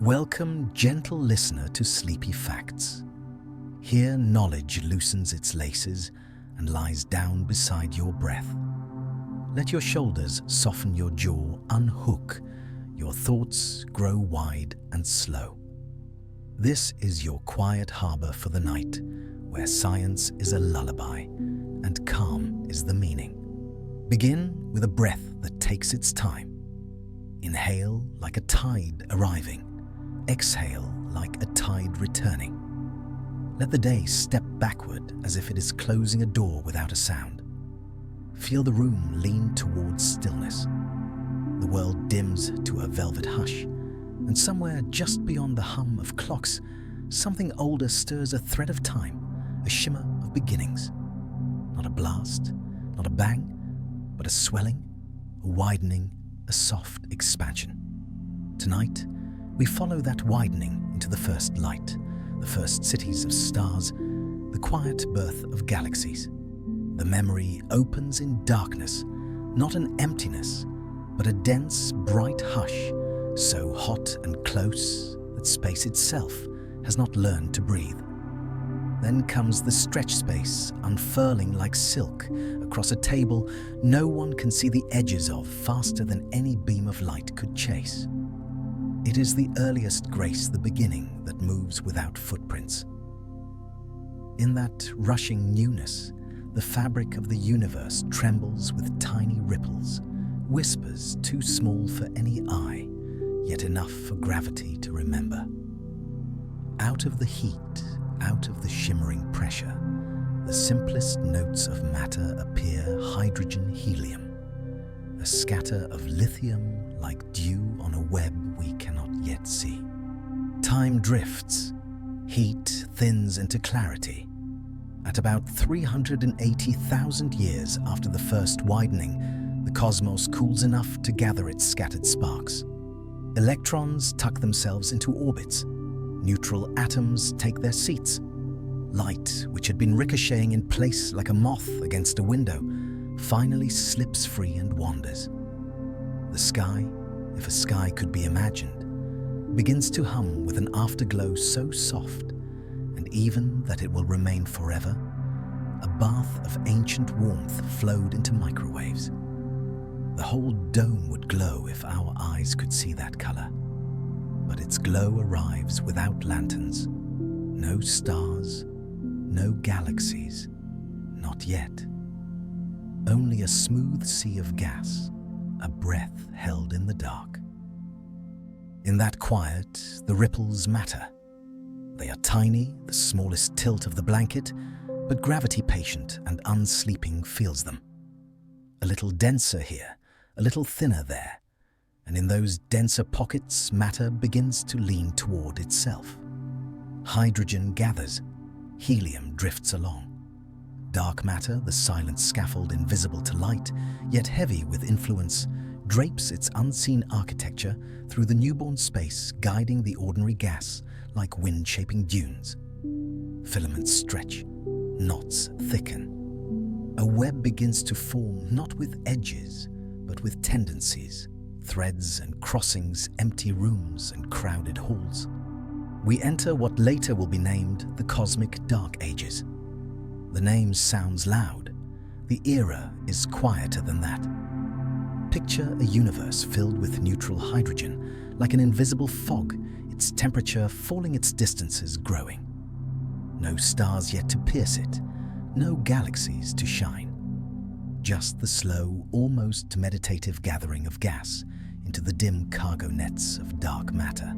Welcome, gentle listener, to Sleepy Facts. Here knowledge loosens its laces and lies down beside your breath. Let your shoulders soften, your jaw unhook, your thoughts grow wide and slow. This is your quiet harbor for the night, where science is a lullaby and calm is the meaning. Begin with a breath that takes its time. Inhale like a tide arriving. Exhale like a tide returning. Let the day step backward as if it is closing a door without a sound. Feel the room lean towards stillness. The world dims to a velvet hush, and somewhere just beyond the hum of clocks, something older stirs a thread of time, a shimmer of beginnings. Not a blast, not a bang, but a swelling, a widening, a soft expansion. Tonight, we follow that widening into the first light, the first cities of stars, the quiet birth of galaxies. The memory opens in darkness, not an emptiness, but a dense, bright hush, so hot and close that space itself has not learned to breathe. Then comes the stretch space, unfurling like silk across a table no one can see the edges of faster than any beam of light could chase. It is the earliest grace, the beginning that moves without footprints. In that rushing newness, the fabric of the universe trembles with tiny ripples, whispers too small for any eye, yet enough for gravity to remember. Out of the heat, out of the shimmering pressure, the simplest notes of matter appear: hydrogen, helium, a scatter of lithium like dew on a web we cannot yet see. Time drifts, heat thins into clarity. At about 380,000 years after the first widening, the cosmos cools enough to gather its scattered sparks. Electrons tuck themselves into orbits. Neutral atoms take their seats. Light, which had been ricocheting in place like a moth against a window, finally slips free and wanders. The sky, if a sky could be imagined, begins to hum with an afterglow so soft and even that it will remain forever. A bath of ancient warmth flowed into microwaves. The whole dome would glow if our eyes could see that color. But its glow arrives without lanterns. No stars, no galaxies, not yet. Only a smooth sea of gas, a breath held in the dark. In that quiet, the ripples matter. They are tiny, the smallest tilt of the blanket, but gravity-patient and unsleeping feels them. A little denser here, a little thinner there, and in those denser pockets, matter begins to lean toward itself. Hydrogen gathers, helium drifts along. Dark matter, the silent scaffold invisible to light, yet heavy with influence, drapes its unseen architecture through the newborn space, guiding the ordinary gas like wind-shaping dunes. Filaments stretch, knots thicken. A web begins to form not with edges, but with tendencies, threads and crossings, empty rooms and crowded halls. We enter what later will be named the Cosmic Dark Ages. The name sounds loud. The era is quieter than that. Picture a universe filled with neutral hydrogen, like an invisible fog, its temperature falling, its distances growing. No stars yet to pierce it, no galaxies to shine. Just the slow, almost meditative gathering of gas into the dim cargo nets of dark matter.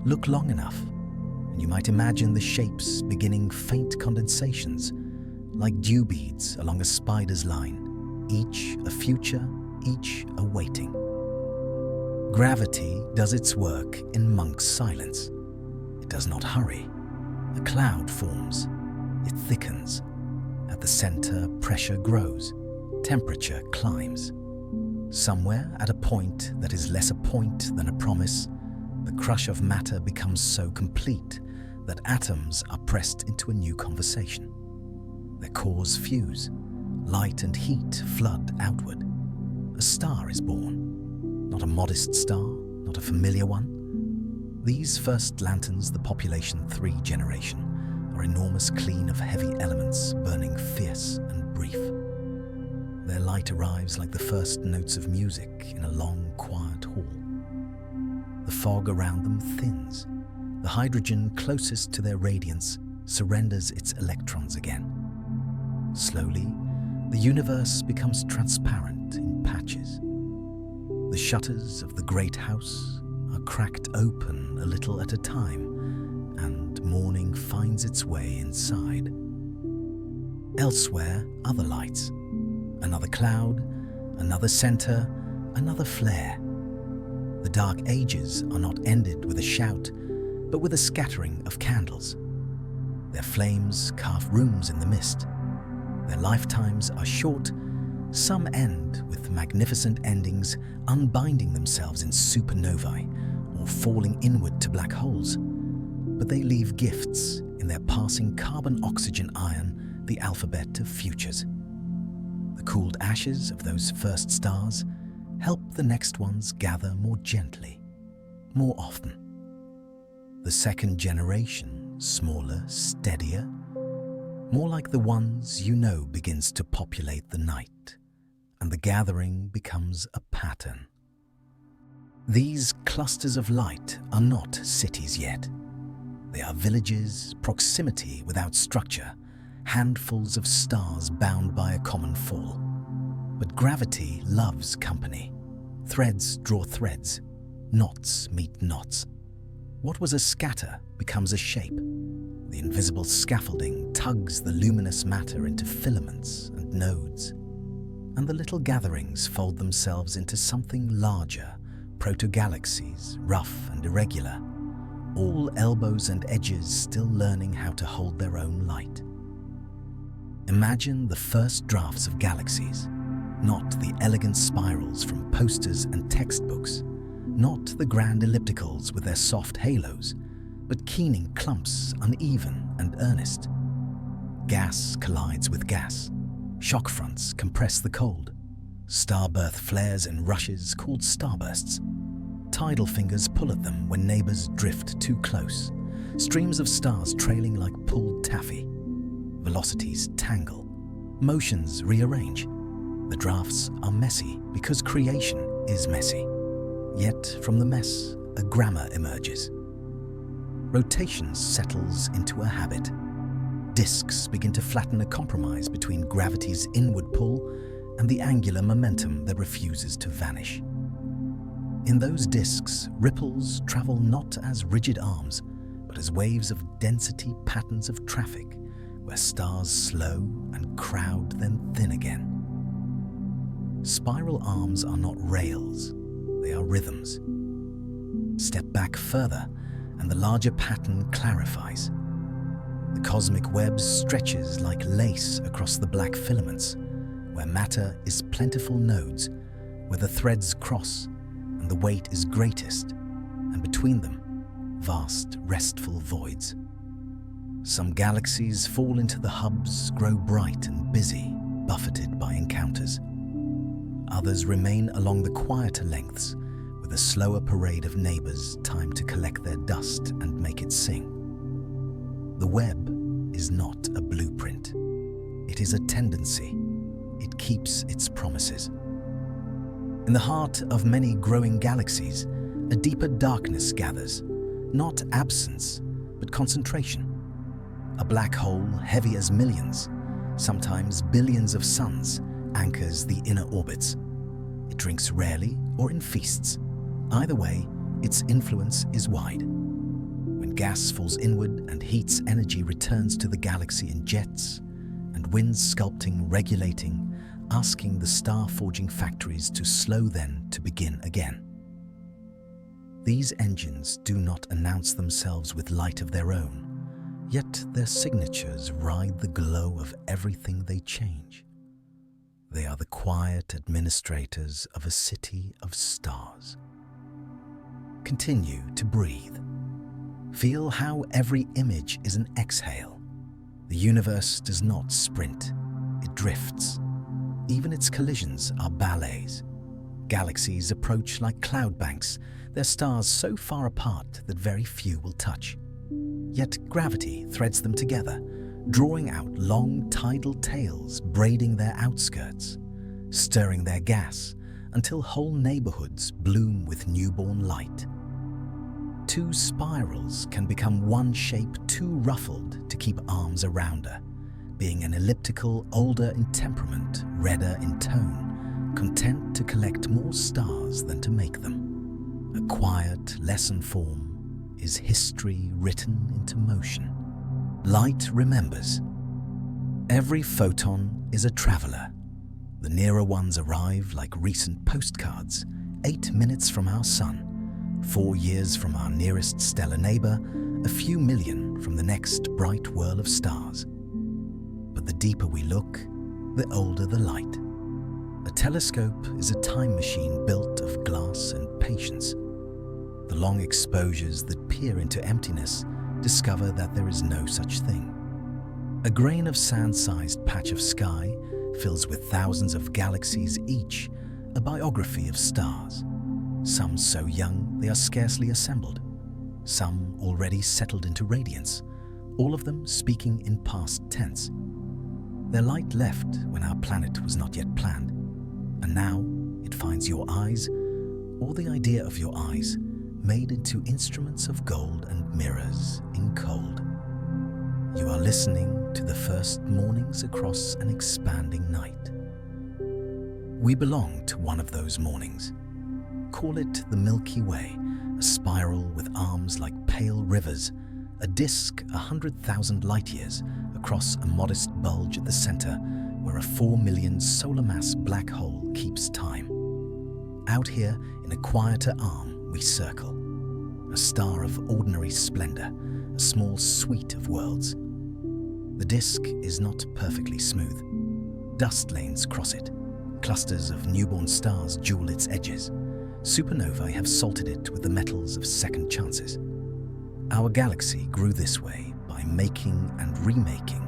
Look long enough, and you might imagine the shapes beginning faint condensations, like dew beads along a spider's line, each a future, each a waiting. Gravity does its work in monk's silence. It does not hurry. A cloud forms. It thickens. At the center, pressure grows. Temperature climbs. Somewhere at a point that is less a point than a promise, the crush of matter becomes so complete that atoms are pressed into a new conversation. Their cores fuse. Light and heat flood outward. A star is born. Not a modest star, not a familiar one. These first lanterns, the population 3 generation, are enormous, clean of heavy elements, burning fierce and brief. Their light arrives like the first notes of music in a long, quiet hall. The fog around them thins. The hydrogen closest to their radiance surrenders its electrons again. Slowly, the universe becomes transparent in patches. The shutters of the great house are cracked open a little at a time, and morning finds its way inside. Elsewhere, other lights. Another cloud, another center, another flare. The dark ages are not ended with a shout, but with a scattering of candles. Their flames carve rooms in the mist. Their lifetimes are short. Some end with magnificent endings, unbinding themselves in supernovae or falling inward to black holes. But they leave gifts in their passing carbon, oxygen, iron, the alphabet of futures. The cooled ashes of those first stars help the next ones gather more gently, more often. The second generation, smaller, steadier, more like the ones you know, begins to populate the night, and the gathering becomes a pattern. These clusters of light are not cities yet. They are villages, proximity without structure, handfuls of stars bound by a common fall. But gravity loves company. Threads draw threads. Knots meet knots. What was a scatter becomes a shape. The invisible scaffolding tugs the luminous matter into filaments and nodes. And the little gatherings fold themselves into something larger, proto-galaxies, rough and irregular, all elbows and edges still learning how to hold their own light. Imagine the first drafts of galaxies, not the elegant spirals from posters and textbooks, not the grand ellipticals with their soft halos, but keening clumps, uneven and earnest. Gas collides with gas. Shock fronts compress the cold. Starbirth flares and rushes called starbursts. Tidal fingers pull at them when neighbors drift too close. Streams of stars trailing like pulled taffy. Velocities tangle. Motions rearrange. The drafts are messy because creation is messy. Yet from the mess, a grammar emerges. Rotation settles into a habit. Disks begin to flatten a compromise between gravity's inward pull and the angular momentum that refuses to vanish. In those disks, ripples travel not as rigid arms, but as waves of density patterns of traffic, where stars slow and crowd then thin again. Spiral arms are not rails, they are rhythms. Step back further, and the larger pattern clarifies. The cosmic web stretches like lace across the black filaments, where matter is plentiful nodes, where the threads cross and the weight is greatest, and between them, vast, restful voids. Some galaxies fall into the hubs, grow bright and busy, buffeted by encounters. Others remain along the quieter lengths, with a slower parade of neighbors timed to collect their dust and make it sing. The web is not a blueprint. It is a tendency. It keeps its promises. In the heart of many growing galaxies, a deeper darkness gathers, not absence, but concentration. A black hole heavy as millions, sometimes billions of suns, anchors the inner orbits. It drinks rarely or in feasts. Either way, its influence is wide. When gas falls inward and heat's energy returns to the galaxy in jets, and winds sculpting, regulating, asking the star-forging factories to slow then to begin again. These engines do not announce themselves with light of their own, yet their signatures ride the glow of everything they change. They are the quiet administrators of a city of stars. Continue to breathe. Feel how every image is an exhale. The universe does not sprint, it drifts. Even its collisions are ballets. Galaxies approach like cloud banks, their stars so far apart that very few will touch. Yet gravity threads them together, drawing out long tidal tails braiding their outskirts, stirring their gas until whole neighborhoods bloom with newborn light. Two spirals can become one shape too ruffled to keep arms around her, being an elliptical older in temperament, redder in tone, content to collect more stars than to make them. A quiet lesson form is history written into motion. Light remembers. Every photon is a traveler. The nearer ones arrive like recent postcards, 8 minutes from our sun, 4 years from our nearest stellar neighbor, a few million from the next bright whirl of stars. But the deeper we look, the older the light. A telescope is a time machine built of glass and patience. The long exposures that peer into emptiness discover that there is no such thing. A grain of sand-sized patch of sky fills with thousands of galaxies each, a biography of stars. Some so young they are scarcely assembled, some already settled into radiance, all of them speaking in past tense. Their light left when our planet was not yet planned, and now it finds your eyes, or the idea of your eyes, made into instruments of gold and mirrors in cold. You are listening to the first mornings across an expanding night. We belong to one of those mornings. Call it the Milky Way, a spiral with arms like pale rivers, a disk 100,000 light-years across a modest bulge at the center where a 4 million solar mass black hole keeps time. Out here in a quieter arm we circle, a star of ordinary splendor, a small suite of worlds. The disk is not perfectly smooth. Dust lanes cross it, clusters of newborn stars jewel its edges. Supernovae have salted it with the metals of second chances. Our galaxy grew this way by making and remaking,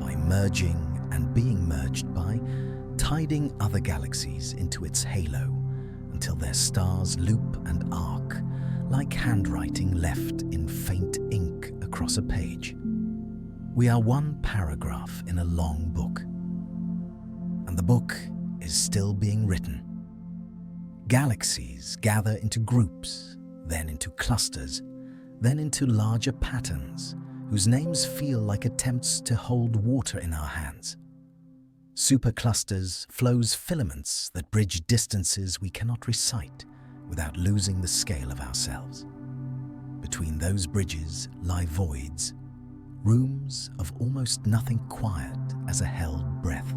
by merging and being merged, by tiding other galaxies into its halo until their stars loop and arc like handwriting left in faint ink across a page. We are one paragraph in a long book, and the book is still being written. Galaxies gather into groups, then into clusters, then into larger patterns whose names feel like attempts to hold water in our hands. Superclusters flows filaments that bridge distances we cannot recite without losing the scale of ourselves. Between those bridges lie voids, rooms of almost nothing quiet as a held breath.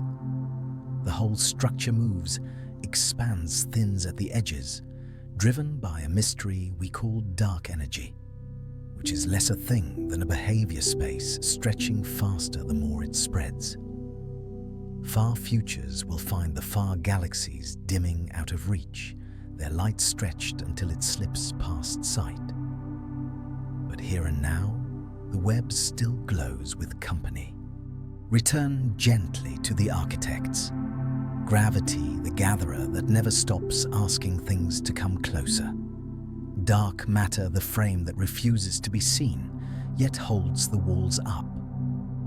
The whole structure moves, expands, thins at the edges, driven by a mystery we call dark energy, which is less a thing than a behavior space stretching faster the more it spreads. Far futures will find the far galaxies dimming out of reach, their light stretched until it slips past sight. But here and now, the web still glows with company. Return gently to the architects. Gravity, the gatherer that never stops asking things to come closer. Dark matter, the frame that refuses to be seen, yet holds the walls up.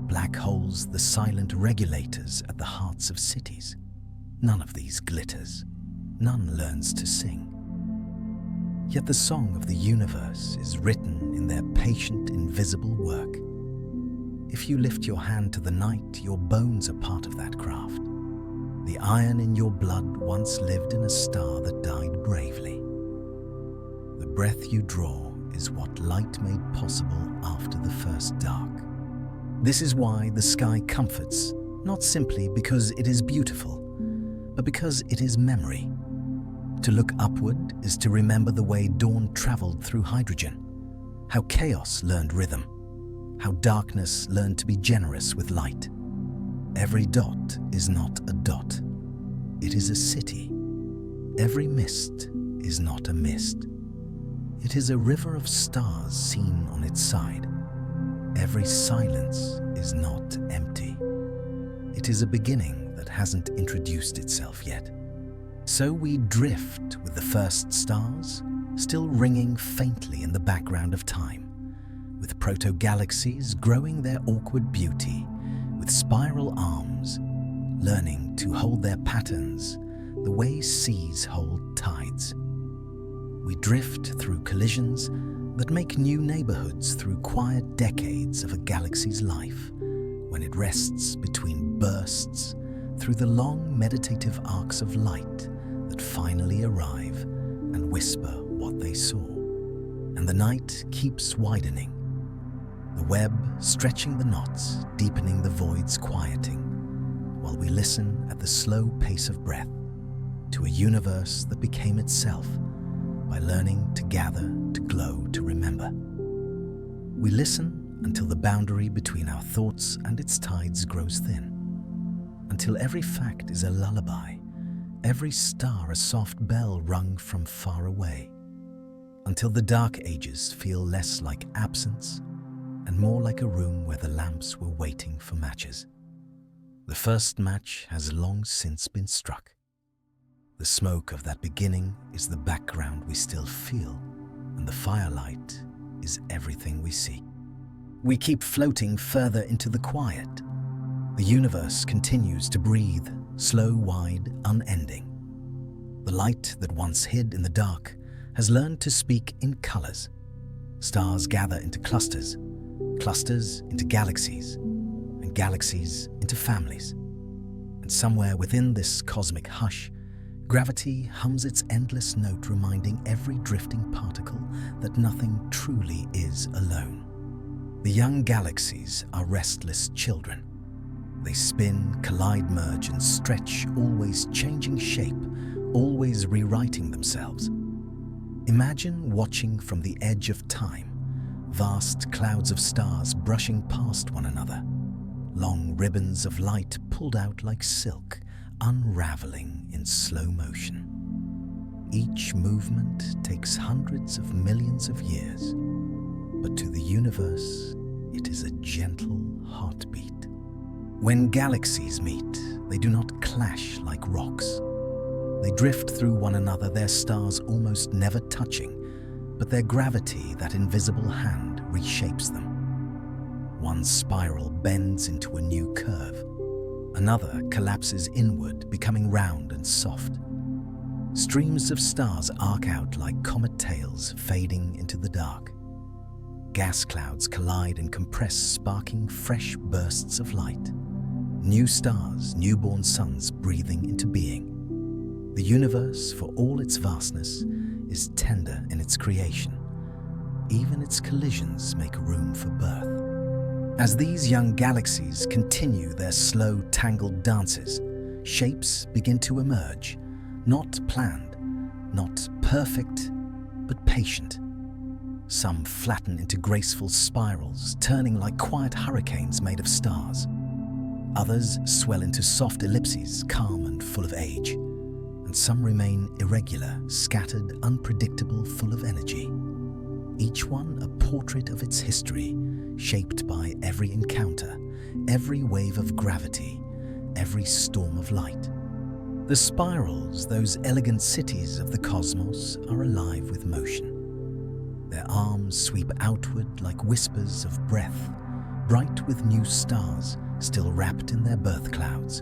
Black holes, the silent regulators at the hearts of cities. None of these glitters. None learns to sing. Yet the song of the universe is written in their patient, invisible work. If you lift your hand to the night, your bones are part of that craft. The iron in your blood once lived in a star that died bravely. The breath you draw is what light made possible after the first dark. This is why the sky comforts, not simply because it is beautiful, but because it is memory. To look upward is to remember the way dawn traveled through hydrogen, how chaos learned rhythm, how darkness learned to be generous with light. Every dot is not a dot. It is a city. Every mist is not a mist. It is a river of stars seen on its side. Every silence is not empty. It is a beginning that hasn't introduced itself yet. So we drift with the first stars, still ringing faintly in the background of time, with proto-galaxies growing their awkward beauty, with spiral arms, learning to hold their patterns the way seas hold tides. We drift through collisions that make new neighborhoods through quiet decades of a galaxy's life, when it rests between bursts through the long meditative arcs of light that finally arrive and whisper what they saw. And the night keeps widening, the web stretching the knots, deepening the voids, quieting, while we listen at the slow pace of breath to a universe that became itself by learning to gather, to glow, to remember. We listen until the boundary between our thoughts and its tides grows thin, until every fact is a lullaby, every star a soft bell rung from far away, until the dark ages feel less like absence and more like a room where the lamps were waiting for matches. The first match has long since been struck. The smoke of that beginning is the background we still feel, and the firelight is everything we see. We keep floating further into the quiet. The universe continues to breathe, slow, wide, unending. The light that once hid in the dark has learned to speak in colors. Stars gather into clusters, clusters into galaxies, and galaxies into families. And somewhere within this cosmic hush, gravity hums its endless note, reminding every drifting particle that nothing truly is alone. The young galaxies are restless children. They spin, collide, merge, and stretch, always changing shape, always rewriting themselves. Imagine watching from the edge of time, vast clouds of stars brushing past one another, long ribbons of light pulled out like silk, unraveling in slow motion. Each movement takes hundreds of millions of years, but to the universe, it is a gentle heartbeat. When galaxies meet, they do not clash like rocks. They drift through one another, their stars almost never touching, but their gravity, that invisible hand, reshapes them. One spiral bends into a new curve. Another collapses inward, becoming round and soft. Streams of stars arc out like comet tails, fading into the dark. Gas clouds collide and compress, sparking fresh bursts of light. New stars, newborn suns breathing into being. The universe, for all its vastness, is tender in its creation. Even its collisions make room for birth. As these young galaxies continue their slow, tangled dances, shapes begin to emerge, not planned, not perfect, but patient. Some flatten into graceful spirals, turning like quiet hurricanes made of stars. Others swell into soft ellipses, calm and full of age. And some remain irregular, scattered, unpredictable, full of energy. Each one a portrait of its history, shaped by every encounter, every wave of gravity, every storm of light. The spirals, those elegant cities of the cosmos, are alive with motion. Their arms sweep outward like whispers of breath, bright with new stars still wrapped in their birth clouds.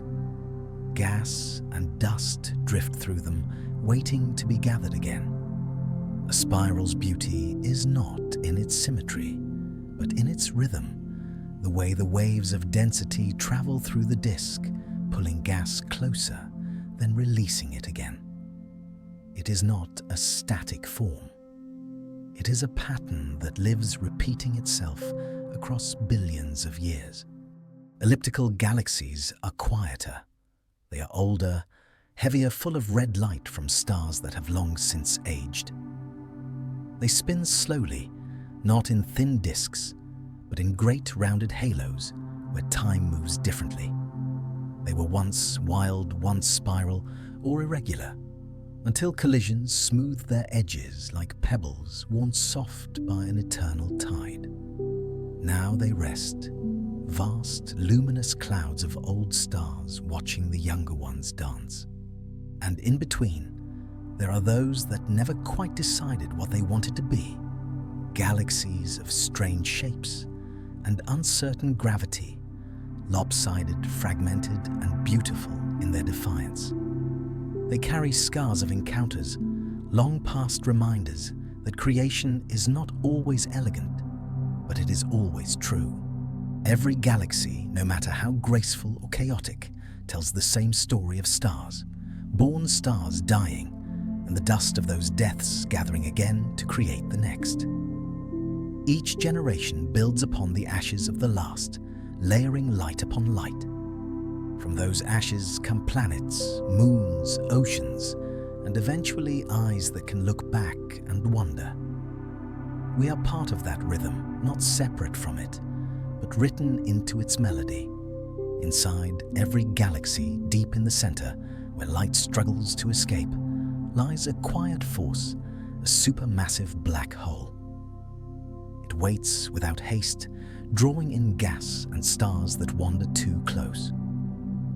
Gas and dust drift through them, waiting to be gathered again. A spiral's beauty is not in its symmetry, but in its rhythm, the way the waves of density travel through the disk, pulling gas closer, then releasing it again. It is not a static form. It is a pattern that lives repeating itself across billions of years. Elliptical galaxies are quieter. They are older, heavier, full of red light from stars that have long since aged. They spin slowly, not in thin disks, but in great rounded halos where time moves differently. They were once wild, once spiral or irregular, until collisions smoothed their edges like pebbles worn soft by an eternal tide. Now they rest, vast, luminous clouds of old stars watching the younger ones dance. And in between, there are those that never quite decided what they wanted to be. Galaxies of strange shapes and uncertain gravity, lopsided, fragmented, and beautiful in their defiance. They carry scars of encounters, long past reminders that creation is not always elegant, but it is always true. Every galaxy, no matter how graceful or chaotic, tells the same story of stars, born stars dying, and the dust of those deaths gathering again to create the next. Each generation builds upon the ashes of the last, layering light upon light. From those ashes come planets, moons, oceans, and eventually eyes that can look back and wonder. We are part of that rhythm, not separate from it, but written into its melody. Inside every galaxy, deep in the center, where light struggles to escape, lies a quiet force, a supermassive black hole. It waits without haste, drawing in gas and stars that wander too close.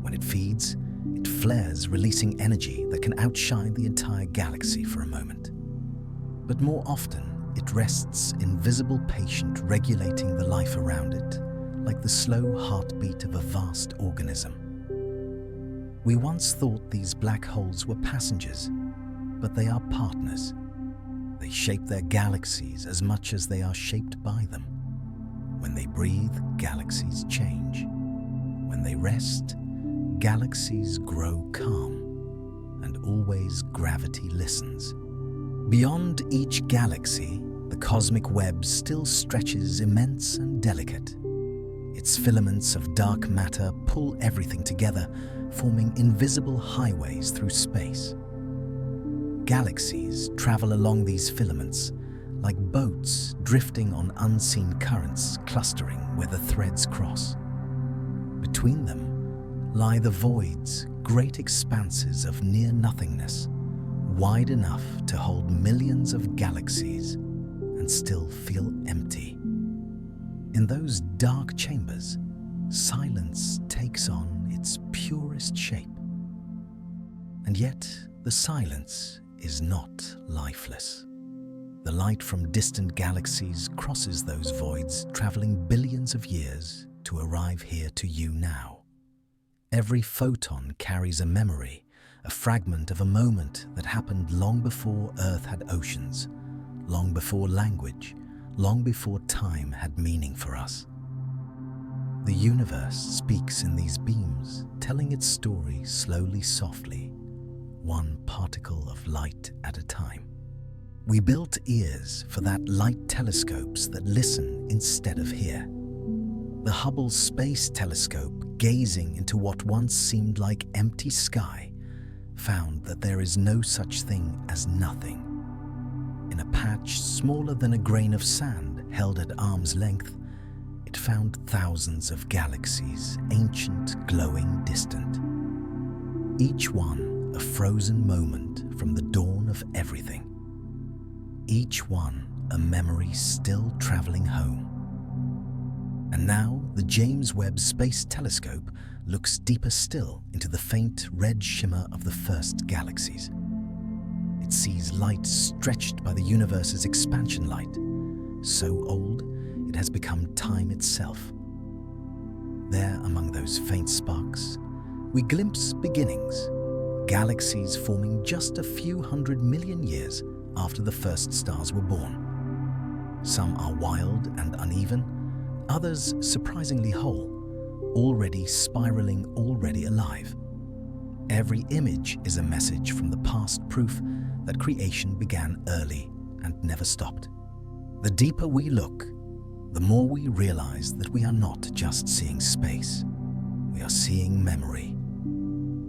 When it feeds, it flares, releasing energy that can outshine the entire galaxy for a moment. But more often, it rests invisible, patient, regulating the life around it, like the slow heartbeat of a vast organism. We once thought these black holes were passengers, but they are partners. They shape their galaxies as much as they are shaped by them. When they breathe, galaxies change. When they rest, galaxies grow calm, and always gravity listens. Beyond each galaxy, the cosmic web still stretches immense and delicate. Its filaments of dark matter pull everything together, forming invisible highways through space. Galaxies travel along these filaments, like boats drifting on unseen currents, clustering where the threads cross. Between them lie the voids, great expanses of near-nothingness, wide enough to hold millions of galaxies and still feel empty. In those dark chambers, silence takes on its purest shape. And yet, the silence is not lifeless. The light from distant galaxies crosses those voids, traveling billions of years to arrive here to you now. Every photon carries a memory, a fragment of a moment that happened long before Earth had oceans, long before language, long before time had meaning for us. The universe speaks in these beams, telling its story slowly, softly, one particle of light at a time. We built ears for that light telescopes that listen instead of hear. The Hubble Space Telescope, gazing into what once seemed like empty sky, found that there is no such thing as nothing. In a patch smaller than a grain of sand held at arm's length, it found thousands of galaxies, ancient, glowing, distant. Each one a frozen moment from the dawn of everything. Each one a memory still traveling home. And now the James Webb Space Telescope looks deeper still into the faint red shimmer of the first galaxies. It sees light stretched by the universe's expansion light, so old it has become time itself. There, among those faint sparks, we glimpse beginnings, galaxies forming just a few 100 million years after the first stars were born. Some are wild and uneven, others surprisingly whole, already spiraling, already alive. Every image is a message from the past, proof that creation began early and never stopped. The deeper we look, the more we realize that we are not just seeing space, we are seeing memory.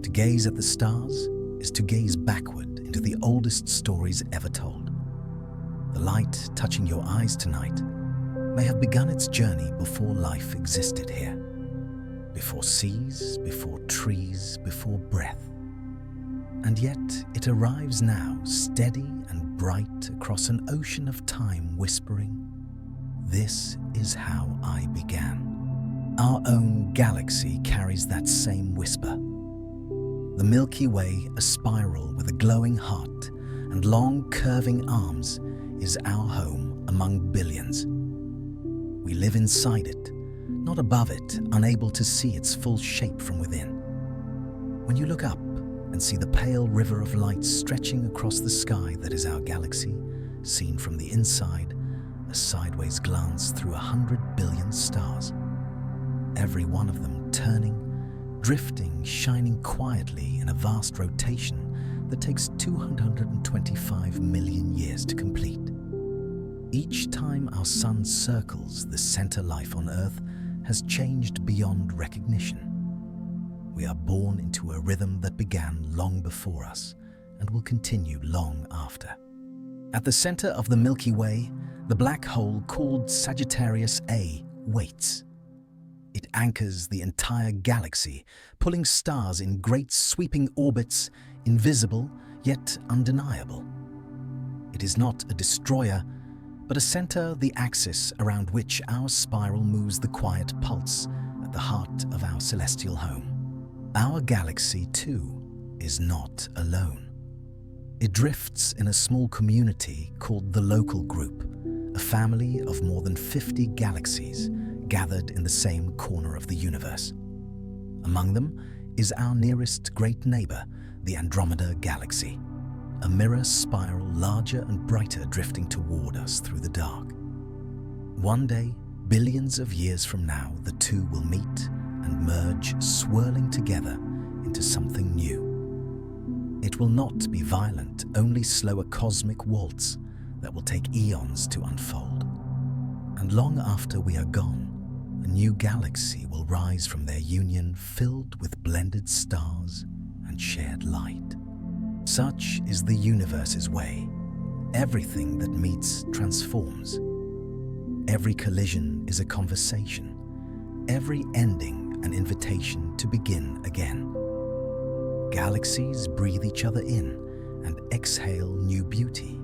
To gaze at the stars is to gaze backward into the oldest stories ever told. The light touching your eyes tonight may have begun its journey before life existed here, before seas, before trees, before breath. And yet it arrives now, steady and bright across an ocean of time, whispering, "This is how I began." Our own galaxy carries that same whisper. The Milky Way, a spiral with a glowing heart and long curving arms, is our home among billions. We live inside it, not above it, unable to see its full shape from within. When you look up and see the pale river of light stretching across the sky that is our galaxy, seen from the inside, a sideways glance through 100 billion stars, every one of them turning, drifting, shining quietly in a vast rotation that takes 225 million years to complete. Each time our sun circles the center, life on Earth has changed beyond recognition. We are born into a rhythm that began long before us and will continue long after. At the center of the Milky Way, the black hole called Sagittarius A waits. It anchors the entire galaxy, pulling stars in great sweeping orbits, invisible yet undeniable. It is not a destroyer, but a center, the axis around which our spiral moves the quiet pulse at the heart of our celestial home. Our galaxy, too, is not alone. It drifts in a small community called the local group, a family of more than 50 galaxies gathered in the same corner of the universe. Among them is our nearest great neighbor, the Andromeda Galaxy, a mirror spiral larger and brighter drifting toward us through the dark. One day, billions of years from now, the two will meet and merge, swirling together into something new. It will not be violent, only slow, a cosmic waltz that will take eons to unfold. And long after we are gone, a new galaxy will rise from their union, filled with blended stars and shared light. Such is the universe's way. Everything that meets transforms. Every collision is a conversation. Every ending an invitation to begin again. Galaxies breathe each other in and exhale new beauty.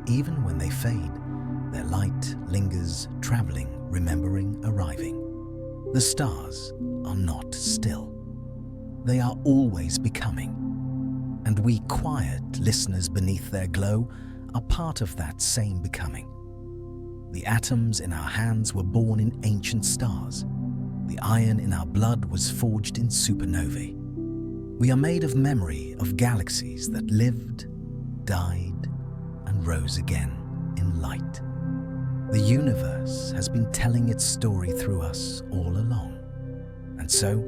Even when they fade, their light lingers, traveling, remembering, arriving. The stars are not still. They are always becoming. And we quiet listeners beneath their glow are part of that same becoming. The atoms in our hands were born in ancient stars. The iron in our blood was forged in supernovae. We are made of memory of galaxies that lived, died, and rose again in light. The universe has been telling its story through us all along. And so,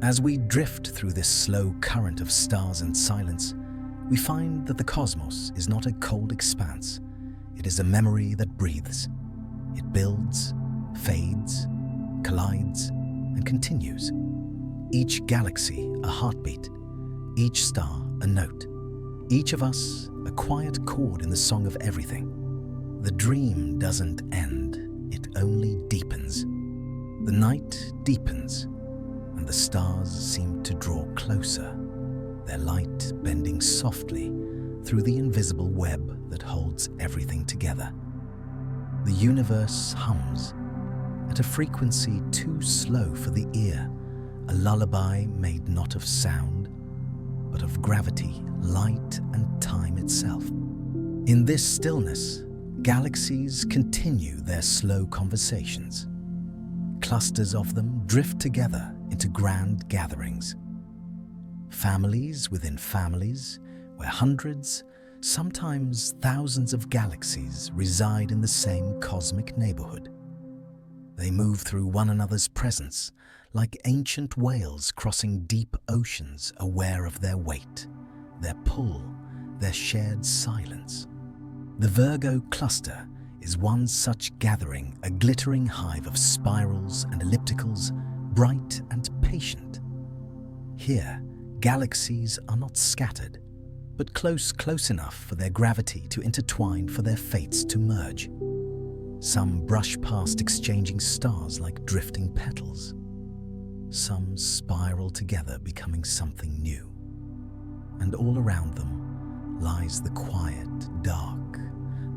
as we drift through this slow current of stars and silence, we find that the cosmos is not a cold expanse. It is a memory that breathes. It builds, fades, collides, and continues. Each galaxy a heartbeat, each star a note, each of us a quiet chord in the song of everything. The dream doesn't end, it only deepens. The night deepens, and the stars seem to draw closer, their light bending softly through the invisible web that holds everything together. The universe hums at a frequency too slow for the ear, a lullaby made not of sound, but of gravity, light, and time itself. In this stillness, galaxies continue their slow conversations. Clusters of them drift together into grand gatherings. Families within families, where hundreds, sometimes thousands of galaxies reside in the same cosmic neighborhood. They move through one another's presence, like ancient whales crossing deep oceans, aware of their weight, their pull, their shared silence. The Virgo cluster is one such gathering, a glittering hive of spirals and ellipticals, bright and patient. Here, galaxies are not scattered, but close enough for their gravity to intertwine, for their fates to merge. Some brush past, exchanging stars like drifting petals. Some spiral together, becoming something new. And all around them lies the quiet, dark,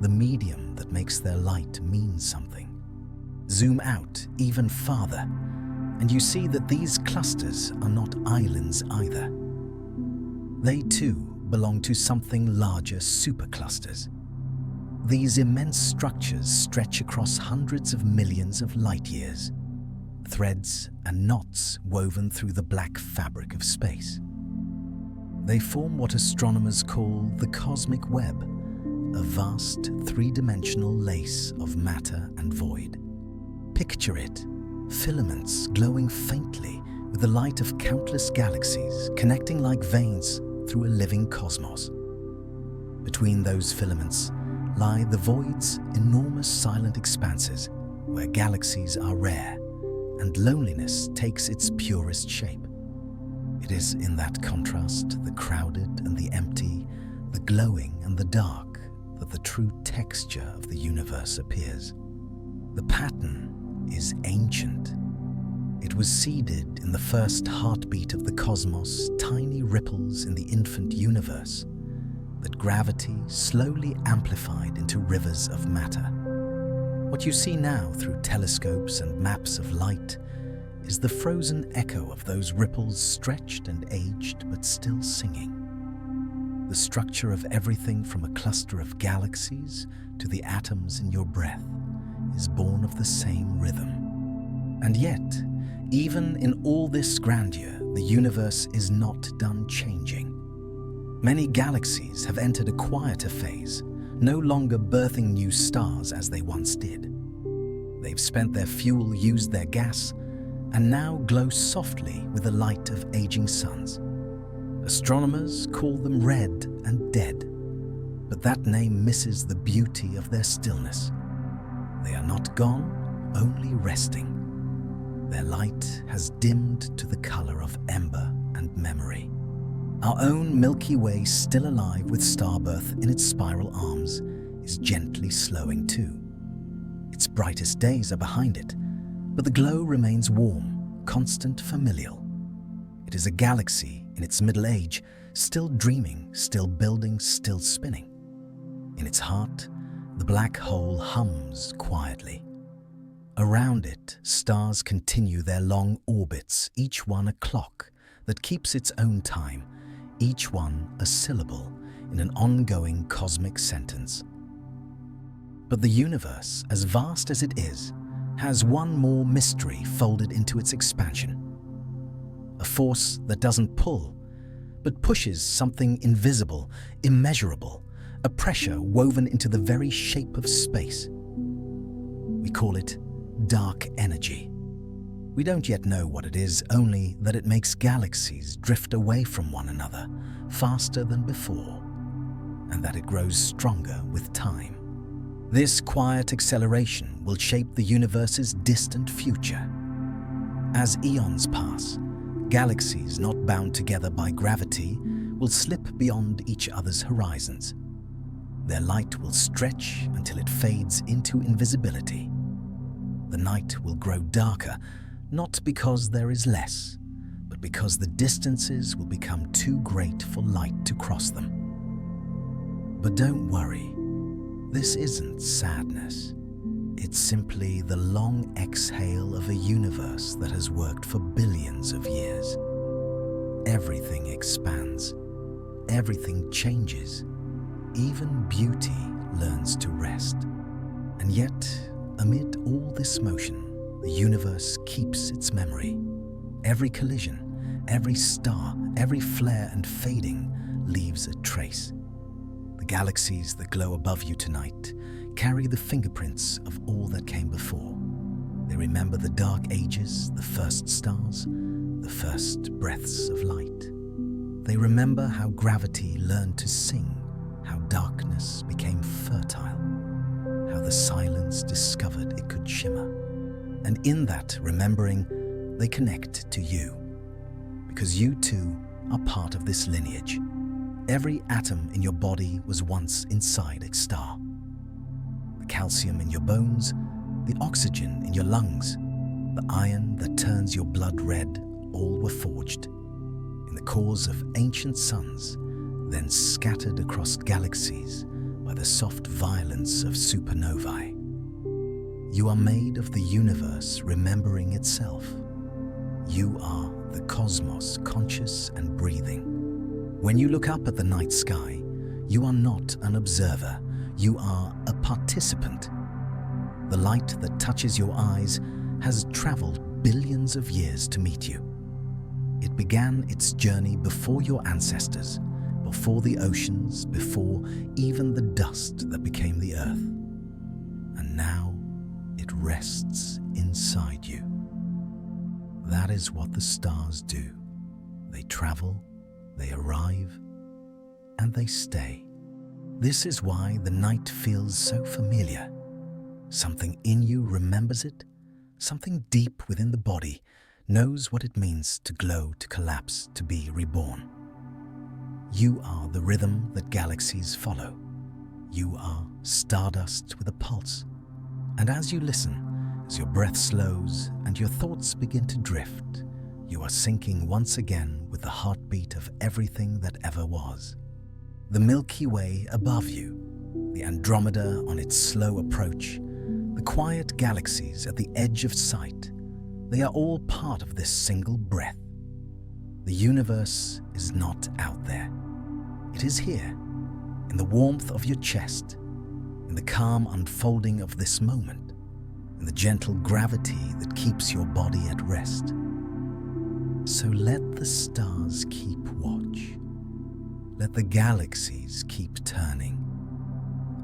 the medium that makes their light mean something. Zoom out even farther, and you see that these clusters are not islands either. They too belong to something larger superclusters. These immense structures stretch across hundreds of millions of light years, threads and knots woven through the black fabric of space. They form what astronomers call the cosmic web, a vast three-dimensional lace of matter and void. Picture it, filaments glowing faintly with the light of countless galaxies connecting like veins through a living cosmos. Between those filaments lie the void's enormous silent expanses where galaxies are rare and loneliness takes its purest shape. It is in that contrast, the crowded and the empty, the glowing and the dark, that the true texture of the universe appears. The pattern is ancient. It was seeded in the first heartbeat of the cosmos, tiny ripples in the infant universe, that gravity slowly amplified into rivers of matter. What you see now through telescopes and maps of light is the frozen echo of those ripples, stretched and aged but still singing. The structure of everything from a cluster of galaxies to the atoms in your breath is born of the same rhythm. And yet, even in all this grandeur, the universe is not done changing. Many galaxies have entered a quieter phase, no longer birthing new stars as they once did. They've spent their fuel, used their gas, and now glow softly with the light of aging suns. Astronomers call them red and dead, but that name misses the beauty of their stillness. They are not gone, only resting. Their light has dimmed to the color of ember and memory. Our own Milky Way, still alive with starbirth in its spiral arms, is gently slowing too. Its brightest days are behind it, but the glow remains warm, constant, familial. It is a galaxy in its middle age, still dreaming, still building, still spinning. In its heart, the black hole hums quietly. Around it, stars continue their long orbits, each one a clock that keeps its own time, each one a syllable in an ongoing cosmic sentence. But the universe, as vast as it is, has one more mystery folded into its expansion. A force that doesn't pull, but pushes something invisible, immeasurable, a pressure woven into the very shape of space. We call it dark energy. We don't yet know what it is, only that it makes galaxies drift away from one another faster than before, and that it grows stronger with time. This quiet acceleration will shape the universe's distant future. As eons pass, galaxies not bound together by gravity will slip beyond each other's horizons. Their light will stretch until it fades into invisibility. The night will grow darker, not because there is less, but because the distances will become too great for light to cross them. But don't worry, this isn't sadness. It's simply the long exhale of a universe that has worked for billions of years. Everything expands, everything changes, even beauty learns to rest. And yet, amid all this motion, the universe keeps its memory. Every collision, every star, every flare and fading leaves a trace. The galaxies that glow above you tonight carry the fingerprints of all that came before. They remember the dark ages, the first stars, the first breaths of light. They remember how gravity learned to sing, how darkness became fertile, how the silence discovered it could shimmer. And in that remembering, they connect to you, because you too are part of this lineage. Every atom in your body was once inside a star. The calcium in your bones, the oxygen in your lungs, the iron that turns your blood red, all were forged in the cores of ancient suns, then scattered across galaxies by the soft violence of supernovae. You are made of the universe remembering itself. You are the cosmos conscious and breathing. When you look up at the night sky, you are not an observer, you are a participant. The light that touches your eyes has traveled billions of years to meet you. It began its journey before your ancestors, before the oceans, before even the dust that became the earth. And now it rests inside you. That is what the stars do. They travel, they arrive, and they stay. This is why the night feels so familiar. Something in you remembers it. Something deep within the body knows what it means to glow, to collapse, to be reborn. You are the rhythm that galaxies follow. You are stardust with a pulse. And as you listen, as your breath slows and your thoughts begin to drift, you are sinking once again with the heartbeat of everything that ever was. The Milky Way above you, the Andromeda on its slow approach, the quiet galaxies at the edge of sight, they are all part of this single breath. The universe is not out there. It is here, in the warmth of your chest, in the calm unfolding of this moment, in the gentle gravity that keeps your body at rest. So let the stars keep watch. Let the galaxies keep turning,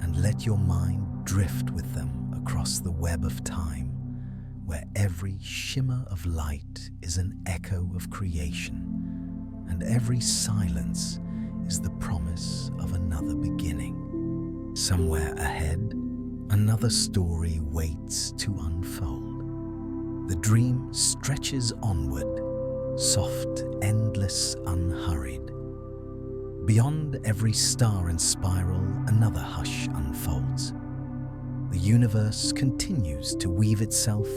and let your mind drift with them across the web of time, where every shimmer of light is an echo of creation, and every silence is the promise of another beginning. Somewhere ahead, another story waits to unfold. The dream stretches onward, soft, endless, unhurried. Beyond every star and spiral, another hush unfolds. The universe continues to weave itself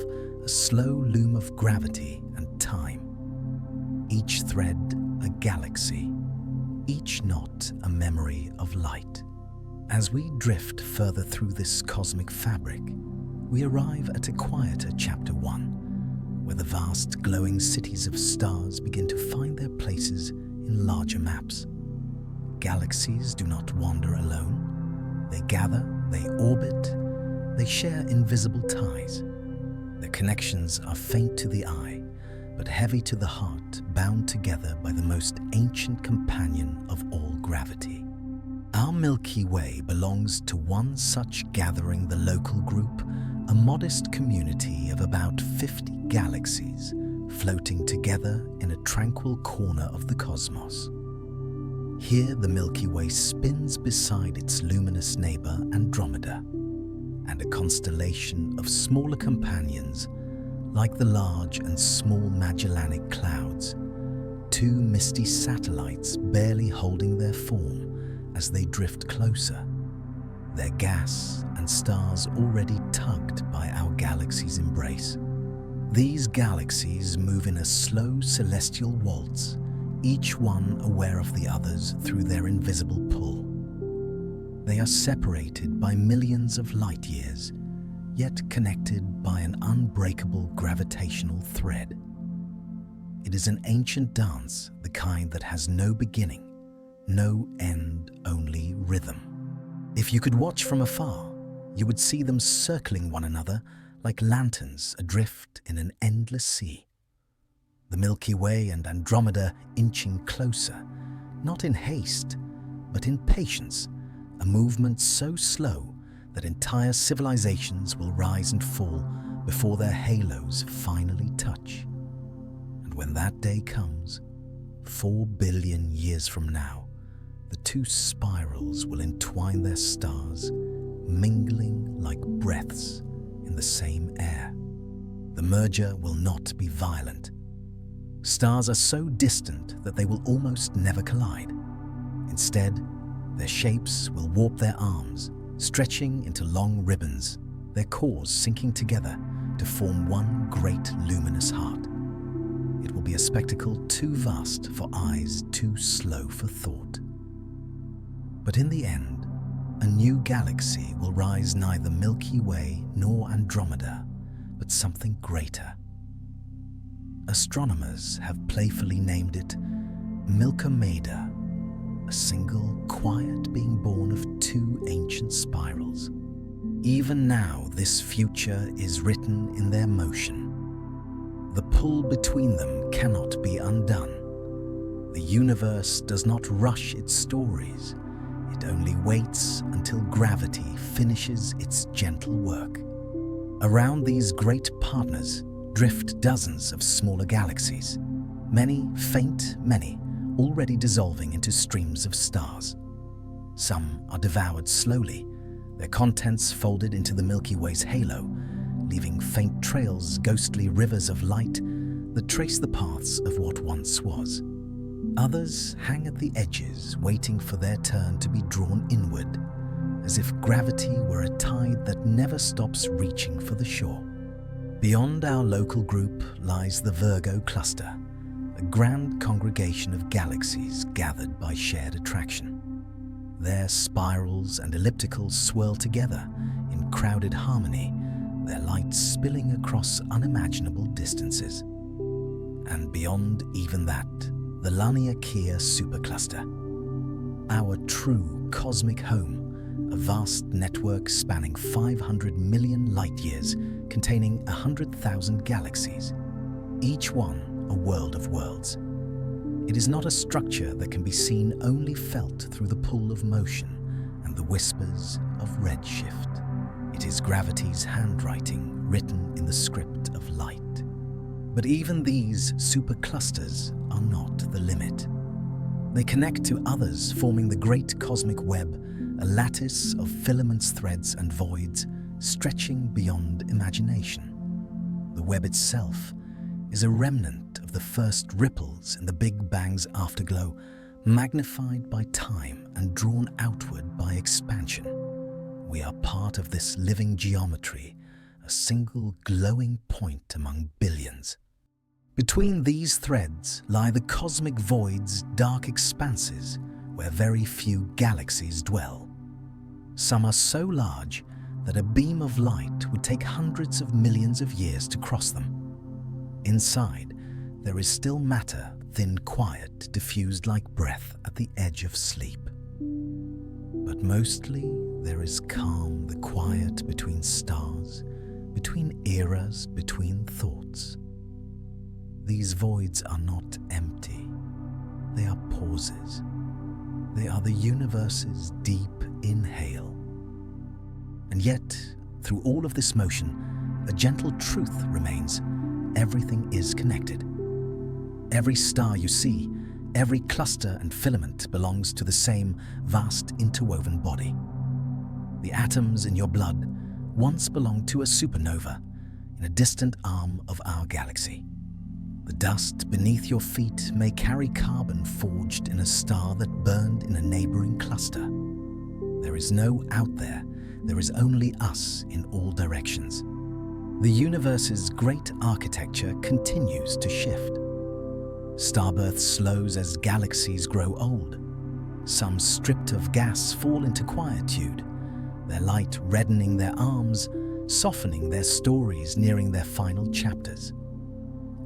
a slow loom of gravity and time. Each thread a galaxy, each knot a memory of light. As we drift further through this cosmic fabric, we arrive at a quieter chapter 1, where the vast glowing cities of stars begin to find their places in larger maps. Galaxies do not wander alone. They gather, they orbit, they share invisible ties. Their connections are faint to the eye, but heavy to the heart, bound together by the most ancient companion of all gravity. Our Milky Way belongs to one such gathering, the local group, a modest community of about 50 galaxies floating together in a tranquil corner of the cosmos. Here the Milky Way spins beside its luminous neighbor Andromeda, and a constellation of smaller companions like the large and small Magellanic Clouds, two misty satellites barely holding their form as they drift closer, their gas and stars already tugged by our galaxy's embrace. These galaxies move in a slow celestial waltz, each one aware of the others through their invisible pull. They are separated by millions of light years, yet connected by an unbreakable gravitational thread. It is an ancient dance, the kind that has no beginning, no end, only rhythm. If you could watch from afar, you would see them circling one another like lanterns adrift in an endless sea. The Milky Way and Andromeda inching closer, not in haste, but in patience, a movement so slow that entire civilizations will rise and fall before their halos finally touch. And when that day comes, 4 billion years from now, the two spirals will entwine their stars, mingling like breaths in the same air. The merger will not be violent. Stars are so distant that they will almost never collide. Instead, their shapes will warp their arms, stretching into long ribbons, their cores sinking together to form one great luminous heart. It will be a spectacle too vast for eyes too slow for thought. But in the end, a new galaxy will rise, neither Milky Way nor Andromeda, but something greater. Astronomers have playfully named it Milky Way, a single, quiet being born of two ancient spirals. Even now, this future is written in their motion. The pull between them cannot be undone. The universe does not rush its stories. It only waits until gravity finishes its gentle work. Around these great partners drift dozens of smaller galaxies, many faint, many already dissolving into streams of stars. Some are devoured slowly, their contents folded into the Milky Way's halo, leaving faint trails, ghostly rivers of light that trace the paths of what once was. Others hang at the edges, waiting for their turn to be drawn inward, as if gravity were a tide that never stops reaching for the shore. Beyond our local group lies the Virgo cluster, a grand congregation of galaxies gathered by shared attraction. Their spirals and ellipticals swirl together in crowded harmony, their light spilling across unimaginable distances. And beyond even that, the Laniakea supercluster, our true cosmic home, a vast network spanning 500 million light-years, containing 100,000 galaxies, each one a world of worlds. It is not a structure that can be seen, only felt through the pull of motion and the whispers of redshift. It is gravity's handwriting written in the script of light. But even these superclusters are not the limit. They connect to others, forming the great cosmic web, a lattice of filaments, threads, and voids stretching beyond imagination. The web itself is a remnant of the first ripples in the Big Bang's afterglow, magnified by time and drawn outward by expansion. We are part of this living geometry, a single glowing point among billions. Between these threads lie the cosmic void's dark expanses, where very few galaxies dwell. Some are so large that a beam of light would take hundreds of millions of years to cross them. Inside, there is still matter, thin, quiet, diffused like breath at the edge of sleep. But mostly, there is calm, the quiet between stars, between eras, between thoughts. These voids are not empty. They are pauses. They are the universe's deep inhale. And yet, through all of this motion, a gentle truth remains. Everything is connected. Every star you see, every cluster and filament belongs to the same vast interwoven body. The atoms in your blood once belonged to a supernova in a distant arm of our galaxy. The dust beneath your feet may carry carbon forged in a star that burned in a neighboring cluster. There is no out there is only us in all directions. The universe's great architecture continues to shift. Starbirth slows as galaxies grow old. Some stripped of gas fall into quietude, their light reddening their arms, softening their stories, nearing their final chapters.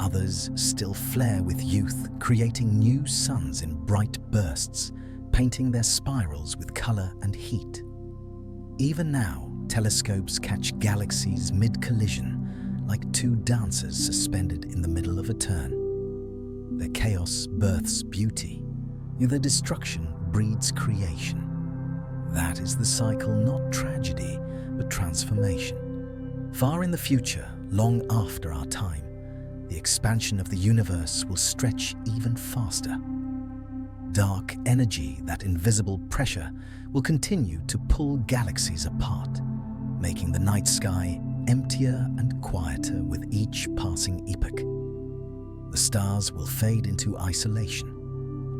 Others still flare with youth, creating new suns in bright bursts, painting their spirals with color and heat. Even now, telescopes catch galaxies mid-collision, like two dancers suspended in the middle of a turn. Their chaos births beauty, their destruction breeds creation. That is the cycle, not tragedy, but transformation. Far in the future, long after our time, the expansion of the universe will stretch even faster. Dark energy, that invisible pressure, will continue to pull galaxies apart, making the night sky emptier and quieter with each passing epoch. The stars will fade into isolation.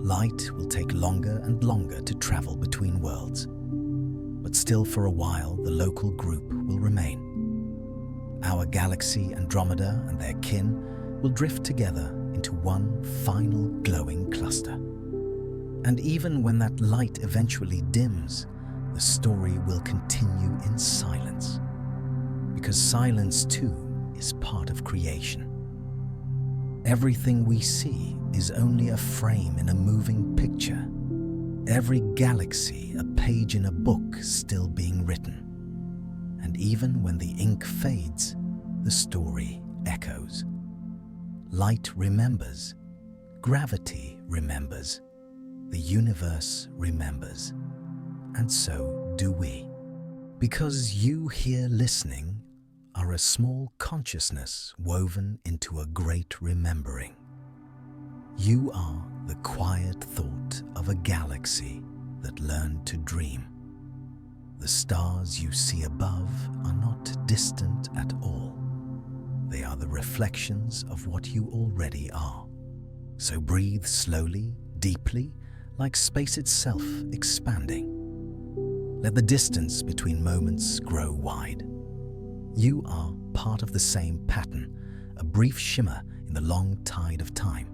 Light will take longer and longer to travel between worlds. But still for a while, the local group will remain. Our galaxy, Andromeda, and their kin will drift together into one final glowing cluster. And even when that light eventually dims, the story will continue in silence. Because silence too is part of creation. Everything we see is only a frame in a moving picture. Every galaxy a page in a book still being written. And even when the ink fades, the story echoes. Light remembers, gravity remembers, the universe remembers, and so do we. Because you here listening are a small consciousness woven into a great remembering. You are the quiet thought of a galaxy that learned to dream. The stars you see above are not distant at all. They are the reflections of what you already are. So breathe slowly, deeply, like space itself expanding. Let the distance between moments grow wide. You are part of the same pattern, a brief shimmer in the long tide of time.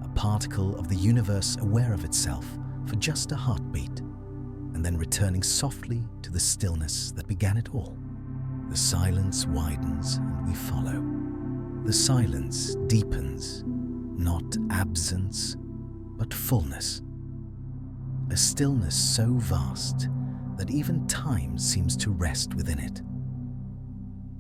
A particle of the universe aware of itself for just a heartbeat, and then returning softly to the stillness that began it all. The silence widens and we follow. The silence deepens, not absence, but fullness. A stillness so vast that even time seems to rest within it.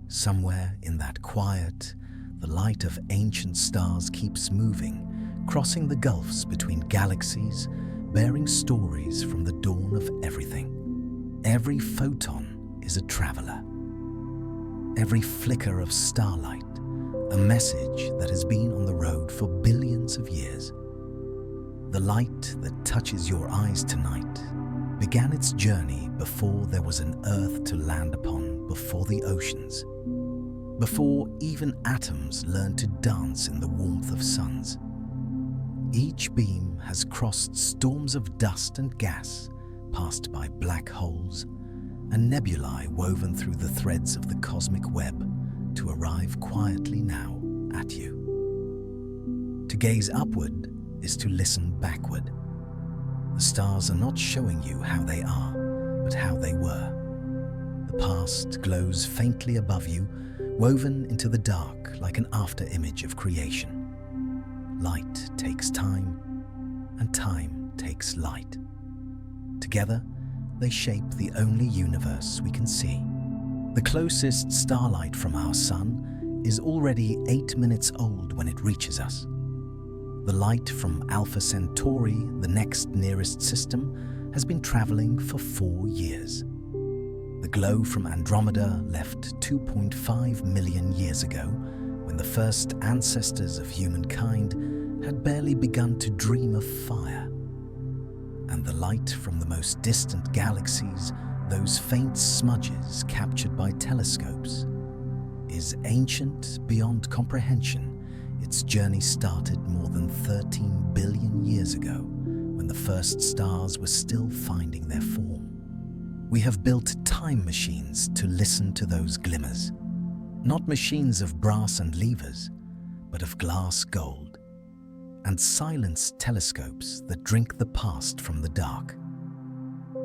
Somewhere in that quiet, the light of ancient stars keeps moving, crossing the gulfs between galaxies, bearing stories from the dawn of everything. Every photon is a traveler. Every flicker of starlight, a message that has been on the road for billions of years. The light that touches your eyes tonight began its journey before there was an earth to land upon, before the oceans, before even atoms learned to dance in the warmth of suns. Each beam has crossed storms of dust and gas, passed by black holes and nebulae woven through the threads of the cosmic web to arrive quietly now at you. To gaze upward is to listen backward. The stars are not showing you how they are, but how they were. The past glows faintly above you, woven into the dark like an after-image of creation. Light takes time, and time takes light. Together, they shape the only universe we can see. The closest starlight from our sun is already 8 minutes old when it reaches us. The light from Alpha Centauri, the next nearest system, has been traveling for 4 years. The glow from Andromeda left 2.5 million years ago, when the first ancestors of humankind had barely begun to dream of fire. And the light from the most distant galaxies, those faint smudges captured by telescopes, is ancient beyond comprehension. Its journey started more than 13 billion years ago, when the first stars were still finding their form. We have built time machines to listen to those glimmers, not machines of brass and levers, but of glass gold, and silenced telescopes that drink the past from the dark.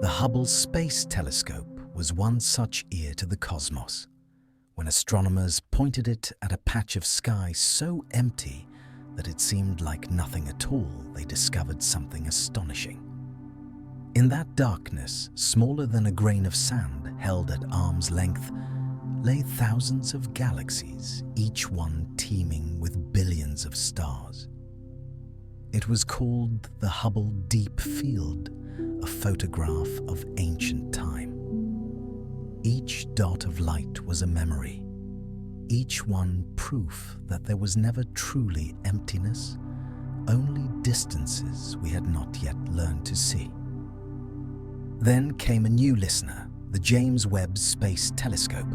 The Hubble Space Telescope was one such ear to the cosmos, when astronomers pointed it at a patch of sky so empty that it seemed like nothing at all. They discovered something astonishing. In that darkness, smaller than a grain of sand held at arm's length, lay thousands of galaxies, each one teeming with billions of stars. It was called the Hubble Deep Field, a photograph of ancient time. Each dot of light was a memory, each one proof that there was never truly emptiness, only distances we had not yet learned to see. Then came a new listener, the James Webb Space Telescope.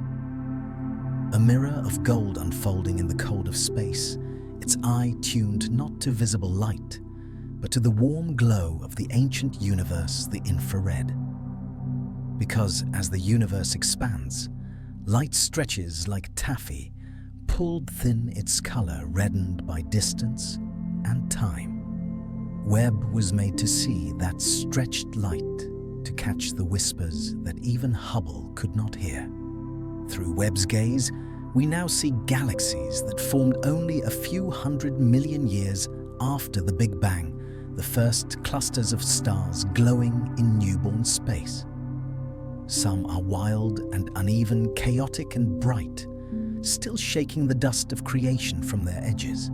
A mirror of gold unfolding in the cold of space, its eye tuned not to visible light, but to the warm glow of the ancient universe, the infrared. Because as the universe expands, light stretches like taffy, pulled thin, its color reddened by distance and time. Webb was made to see that stretched light, to catch the whispers that even Hubble could not hear. Through Webb's gaze, we now see galaxies that formed only a few 100 million years after the Big Bang, the first clusters of stars glowing in newborn space. Some are wild and uneven, chaotic and bright, still shaking the dust of creation from their edges.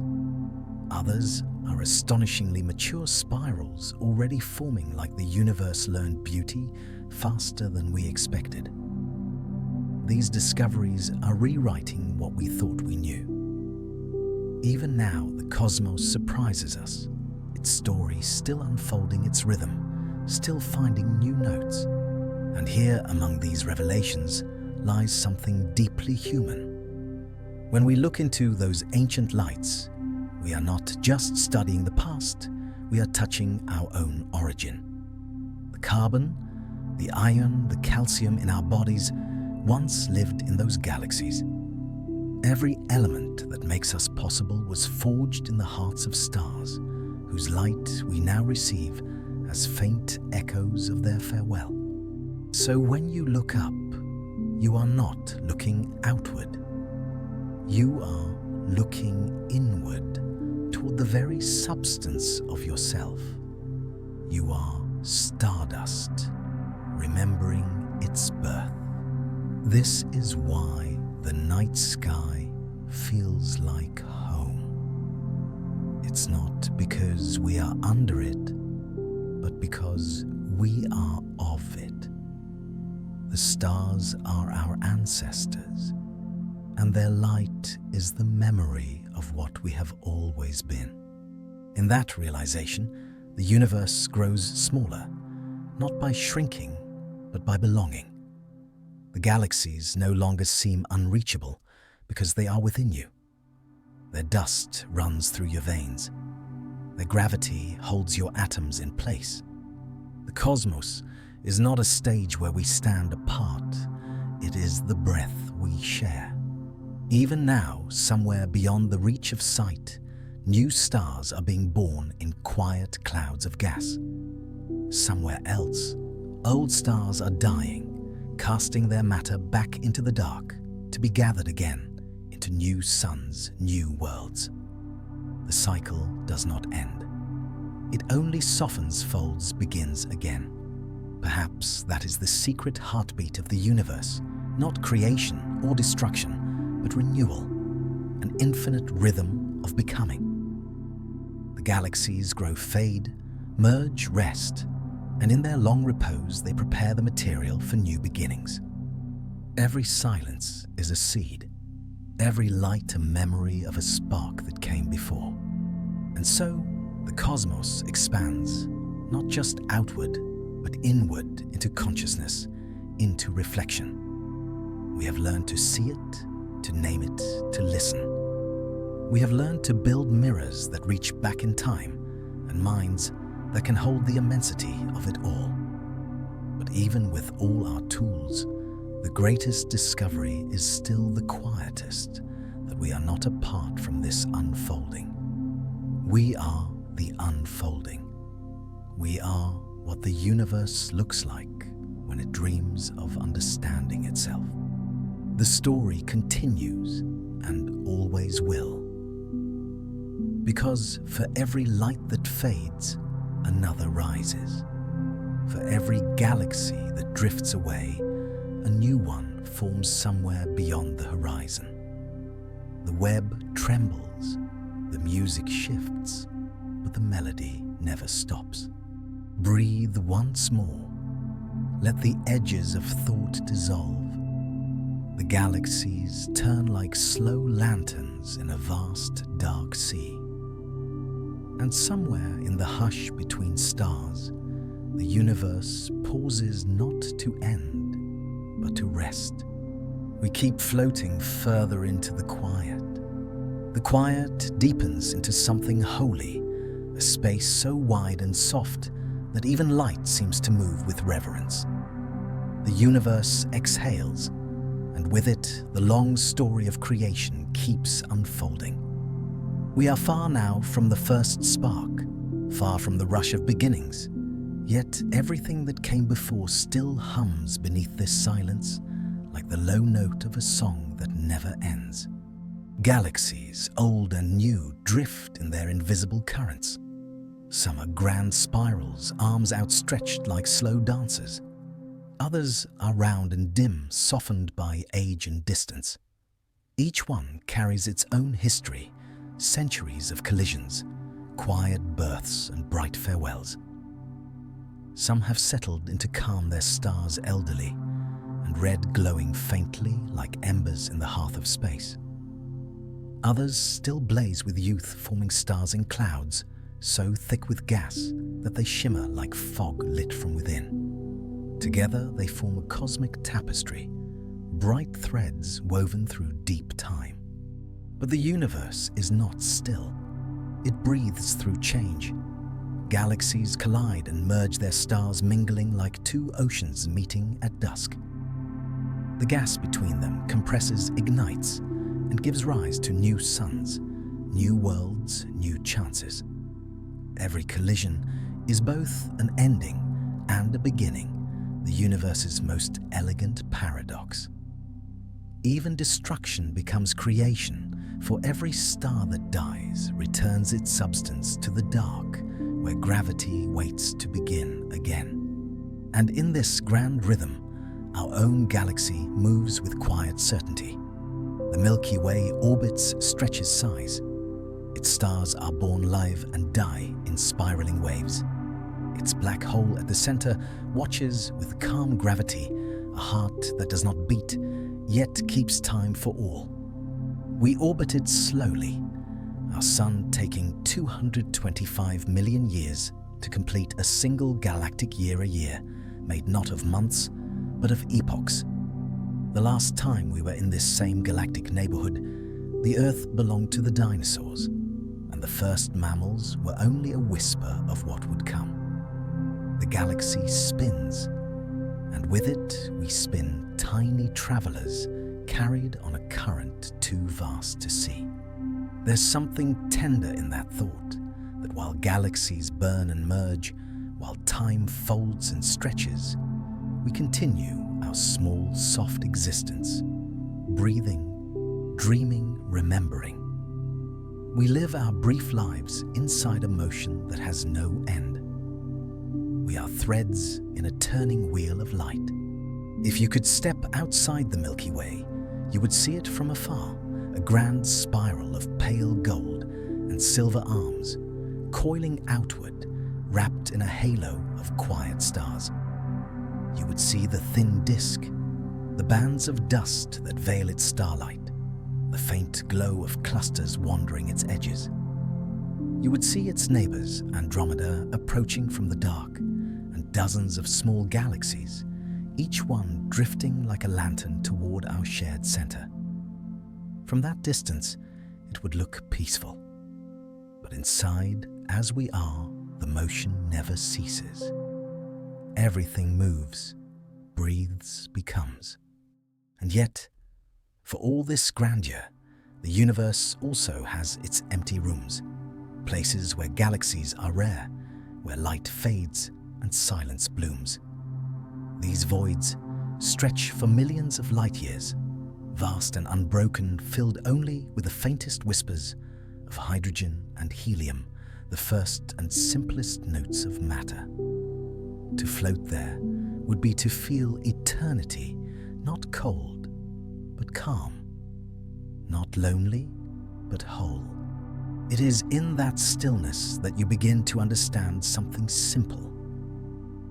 Others are astonishingly mature spirals already forming like the universe learned beauty faster than we expected. These discoveries are rewriting what we thought we knew. Even now, the cosmos surprises us, its story still unfolding its rhythm, still finding new notes. And here among these revelations lies something deeply human. When we look into those ancient lights, we are not just studying the past, we are touching our own origin. The carbon, the iron, the calcium in our bodies once lived in those galaxies. Every element that makes us possible was forged in the hearts of stars, whose light we now receive as faint echoes of their farewell. So when you look up, you are not looking outward. You are looking inward toward the very substance of yourself. You are stardust, remembering its birth. This is why the night sky feels like home. It's not because we are under it, but because we are of it. The stars are our ancestors, and their light is the memory of what we have always been. In that realization, the universe grows smaller, not by shrinking, but by belonging. The galaxies no longer seem unreachable because they are within you. Their dust runs through your veins. Their gravity holds your atoms in place. The cosmos is not a stage where we stand apart. It is the breath we share. Even now, somewhere beyond the reach of sight, new stars are being born in quiet clouds of gas. Somewhere else, old stars are dying, casting their matter back into the dark to be gathered again into new suns, new worlds. The cycle does not end. It only softens, folds, begins again. Perhaps that is the secret heartbeat of the universe, not creation or destruction, but renewal, an infinite rhythm of becoming. The galaxies grow, fade, merge, rest, and in their long repose they prepare the material for new beginnings. Every silence is a seed, every light a memory of a spark that came before. And so the cosmos expands, not just outward, but inward into consciousness, into reflection. We have learned to see it, to name it, to listen. We have learned to build mirrors that reach back in time and minds that can hold the immensity of it all. But even with all our tools, the greatest discovery is still the quietest, that we are not apart from this unfolding. We are the unfolding. We are what the universe looks like when it dreams of understanding itself. The story continues and always will. Because for every light that fades, another rises. For every galaxy that drifts away, a new one forms somewhere beyond the horizon. The web trembles, the music shifts, but the melody never stops. Breathe once more. Let the edges of thought dissolve. The galaxies turn like slow lanterns in a vast dark sea. And somewhere in the hush between stars, the universe pauses not to end, but to rest. We keep floating further into the quiet. The quiet deepens into something holy, a space so wide and soft that even light seems to move with reverence. The universe exhales, and with it, the long story of creation keeps unfolding. We are far now from the first spark, far from the rush of beginnings, yet everything that came before still hums beneath this silence, like the low note of a song that never ends. Galaxies, old and new, drift in their invisible currents. Some are grand spirals, arms outstretched like slow dancers. Others are round and dim, softened by age and distance. Each one carries its own history, centuries of collisions, quiet births and bright farewells. Some have settled into calm, their stars elderly, and red glowing faintly like embers in the hearth of space. Others still blaze with youth, forming stars in clouds, so thick with gas that they shimmer like fog lit from within. Together they form a cosmic tapestry, bright threads woven through deep time. But the universe is not still. It breathes through change. Galaxies collide and merge, their stars mingling like two oceans meeting at dusk. The gas between them compresses, ignites, and gives rise to new suns, new worlds, new chances. Every collision is both an ending and a beginning, the universe's most elegant paradox. Even destruction becomes creation, for every star that dies returns its substance to the dark, where gravity waits to begin again. And in this grand rhythm, our own galaxy moves with quiet certainty. The Milky Way orbits, stretches size. Its stars are born live and die in spiraling waves. Its black hole at the center watches with calm gravity, a heart that does not beat, yet keeps time for all. We orbited slowly, our sun taking 225 million years to complete a single galactic year a year, made not of months, but of epochs. The last time we were in this same galactic neighborhood, the Earth belonged to the dinosaurs, and the first mammals were only a whisper of what would come. The galaxy spins, and with it we spin tiny travelers carried on a current too vast to see. There's something tender in that thought, that while galaxies burn and merge, while time folds and stretches, we continue our small, soft existence, breathing, dreaming, remembering. We live our brief lives inside a motion that has no end. We are threads in a turning wheel of light. If you could step outside the Milky Way, you would see it from afar, a grand spiral of pale gold and silver arms, coiling outward, wrapped in a halo of quiet stars. You would see the thin disk, the bands of dust that veil its starlight, the faint glow of clusters wandering its edges. You would see its neighbors, Andromeda, approaching from the dark, and dozens of small galaxies, each one drifting like a lantern toward our shared center. From that distance, it would look peaceful. But inside, as we are, the motion never ceases. Everything moves, breathes, becomes. And yet, for all this grandeur, the universe also has its empty rooms, places where galaxies are rare, where light fades and silence blooms. These voids stretch for millions of light years, vast and unbroken, filled only with the faintest whispers of hydrogen and helium, the first and simplest notes of matter. To float there would be to feel eternity, not cold, but calm, not lonely, but whole. It is in that stillness that you begin to understand something simple.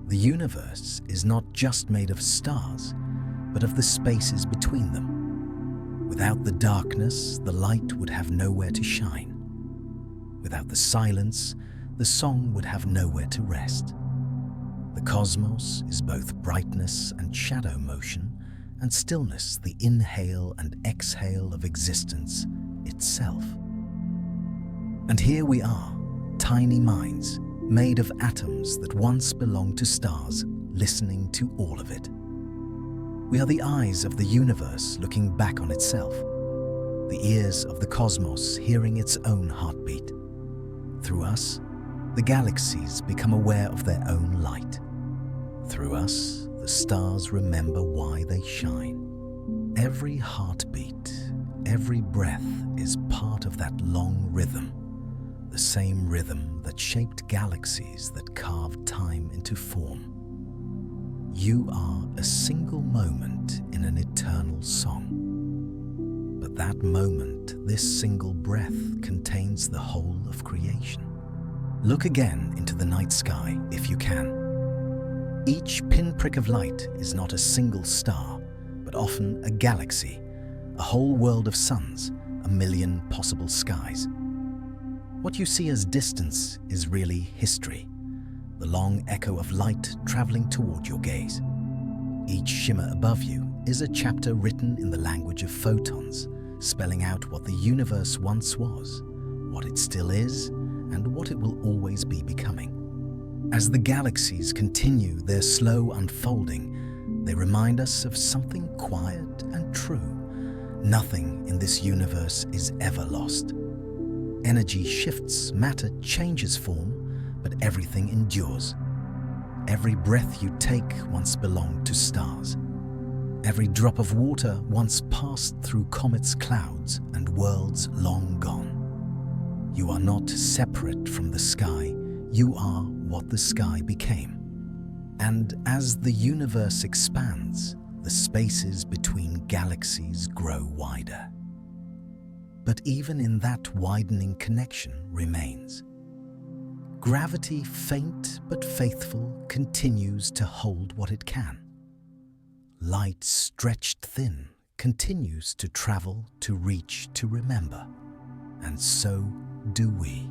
The universe is not just made of stars, but of the spaces between them. Without the darkness, the light would have nowhere to shine. Without the silence, the song would have nowhere to rest. The cosmos is both brightness and shadow motion, and stillness the inhale and exhale of existence itself. And here we are, tiny minds, made of atoms that once belonged to stars, listening to all of it. We are the eyes of the universe looking back on itself, the ears of the cosmos hearing its own heartbeat. Through us, the galaxies become aware of their own light. Through us, the stars remember why they shine. Every heartbeat, every breath is part of that long rhythm, the same rhythm that shaped galaxies, that carved time into form. You are a single moment in an eternal song. But that moment, this single breath, contains the whole of creation. Look again into the night sky if you can. Each pinprick of light is not a single star, but often a galaxy, a whole world of suns, a million possible skies. What you see as distance is really history, the long echo of light traveling toward your gaze. Each shimmer above you is a chapter written in the language of photons, spelling out what the universe once was, what it still is, and what it will always be becoming. As the galaxies continue their slow unfolding, they remind us of something quiet and true. Nothing in this universe is ever lost. Energy shifts, matter changes form, but everything endures. Every breath you take once belonged to stars. Every drop of water once passed through comets, clouds, and worlds long gone. You are not separate from the sky, you are what the sky became. And as the universe expands, the spaces between galaxies grow wider. But even in that widening connection remains. Gravity, faint but faithful, continues to hold what it can. Light, stretched thin, continues to travel, to reach, to remember. And so do we.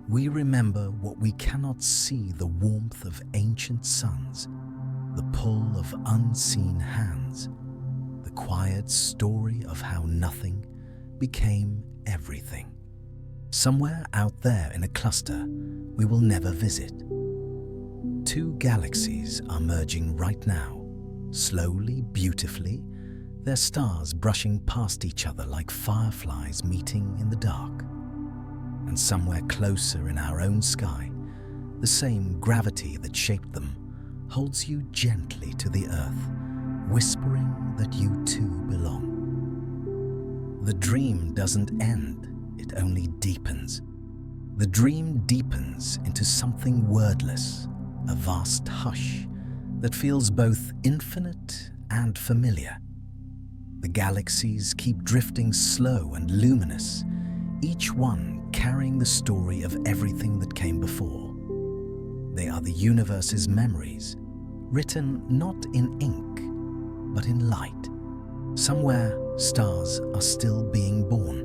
We remember what we cannot see, the warmth of ancient suns, the pull of unseen hands, the quiet story of how nothing became everything. Somewhere out there in a cluster we will never visit. Two galaxies are merging right now, slowly, beautifully, their stars brushing past each other like fireflies meeting in the dark. And somewhere closer in our own sky, the same gravity that shaped them holds you gently to the earth, whispering that you too belong. The dream doesn't end, it only deepens. The dream deepens into something wordless, a vast hush that feels both infinite and familiar. The galaxies keep drifting slow and luminous, each one carrying the story of everything that came before. They are the universe's memories, written not in ink, but in light. Somewhere, stars are still being born.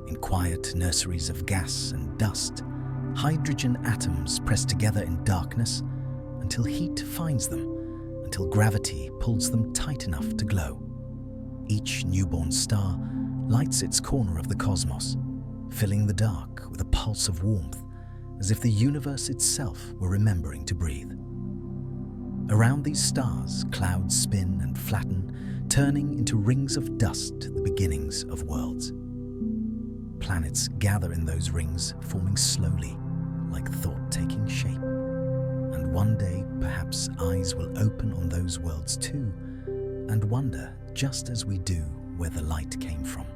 In quiet nurseries of gas and dust, hydrogen atoms press together in darkness until heat finds them, until gravity pulls them tight enough to glow. Each newborn star lights its corner of the cosmos, filling the dark with a pulse of warmth, as if the universe itself were remembering to breathe. Around these stars, clouds spin and flatten, turning into rings of dust, the beginnings of worlds. Planets gather in those rings, forming slowly, like thought taking shape. And one day, perhaps eyes will open on those worlds too, and wonder, just as we do, where the light came from.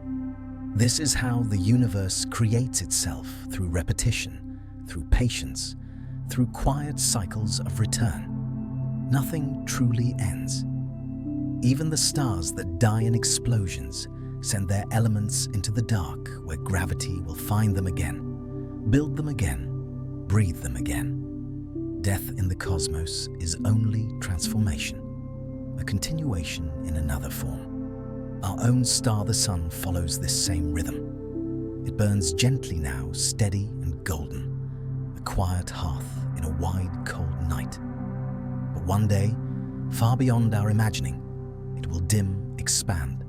This is how the universe creates itself, through repetition, through patience, through quiet cycles of return. Nothing truly ends. Even the stars that die in explosions send their elements into the dark, where gravity will find them again, build them again, breathe them again. Death in the cosmos is only transformation, a continuation in another form. Our own star, the sun, follows this same rhythm. It burns gently now, steady and golden, a quiet hearth in a wide, cold night. But one day, far beyond our imagining, it will dim, expand,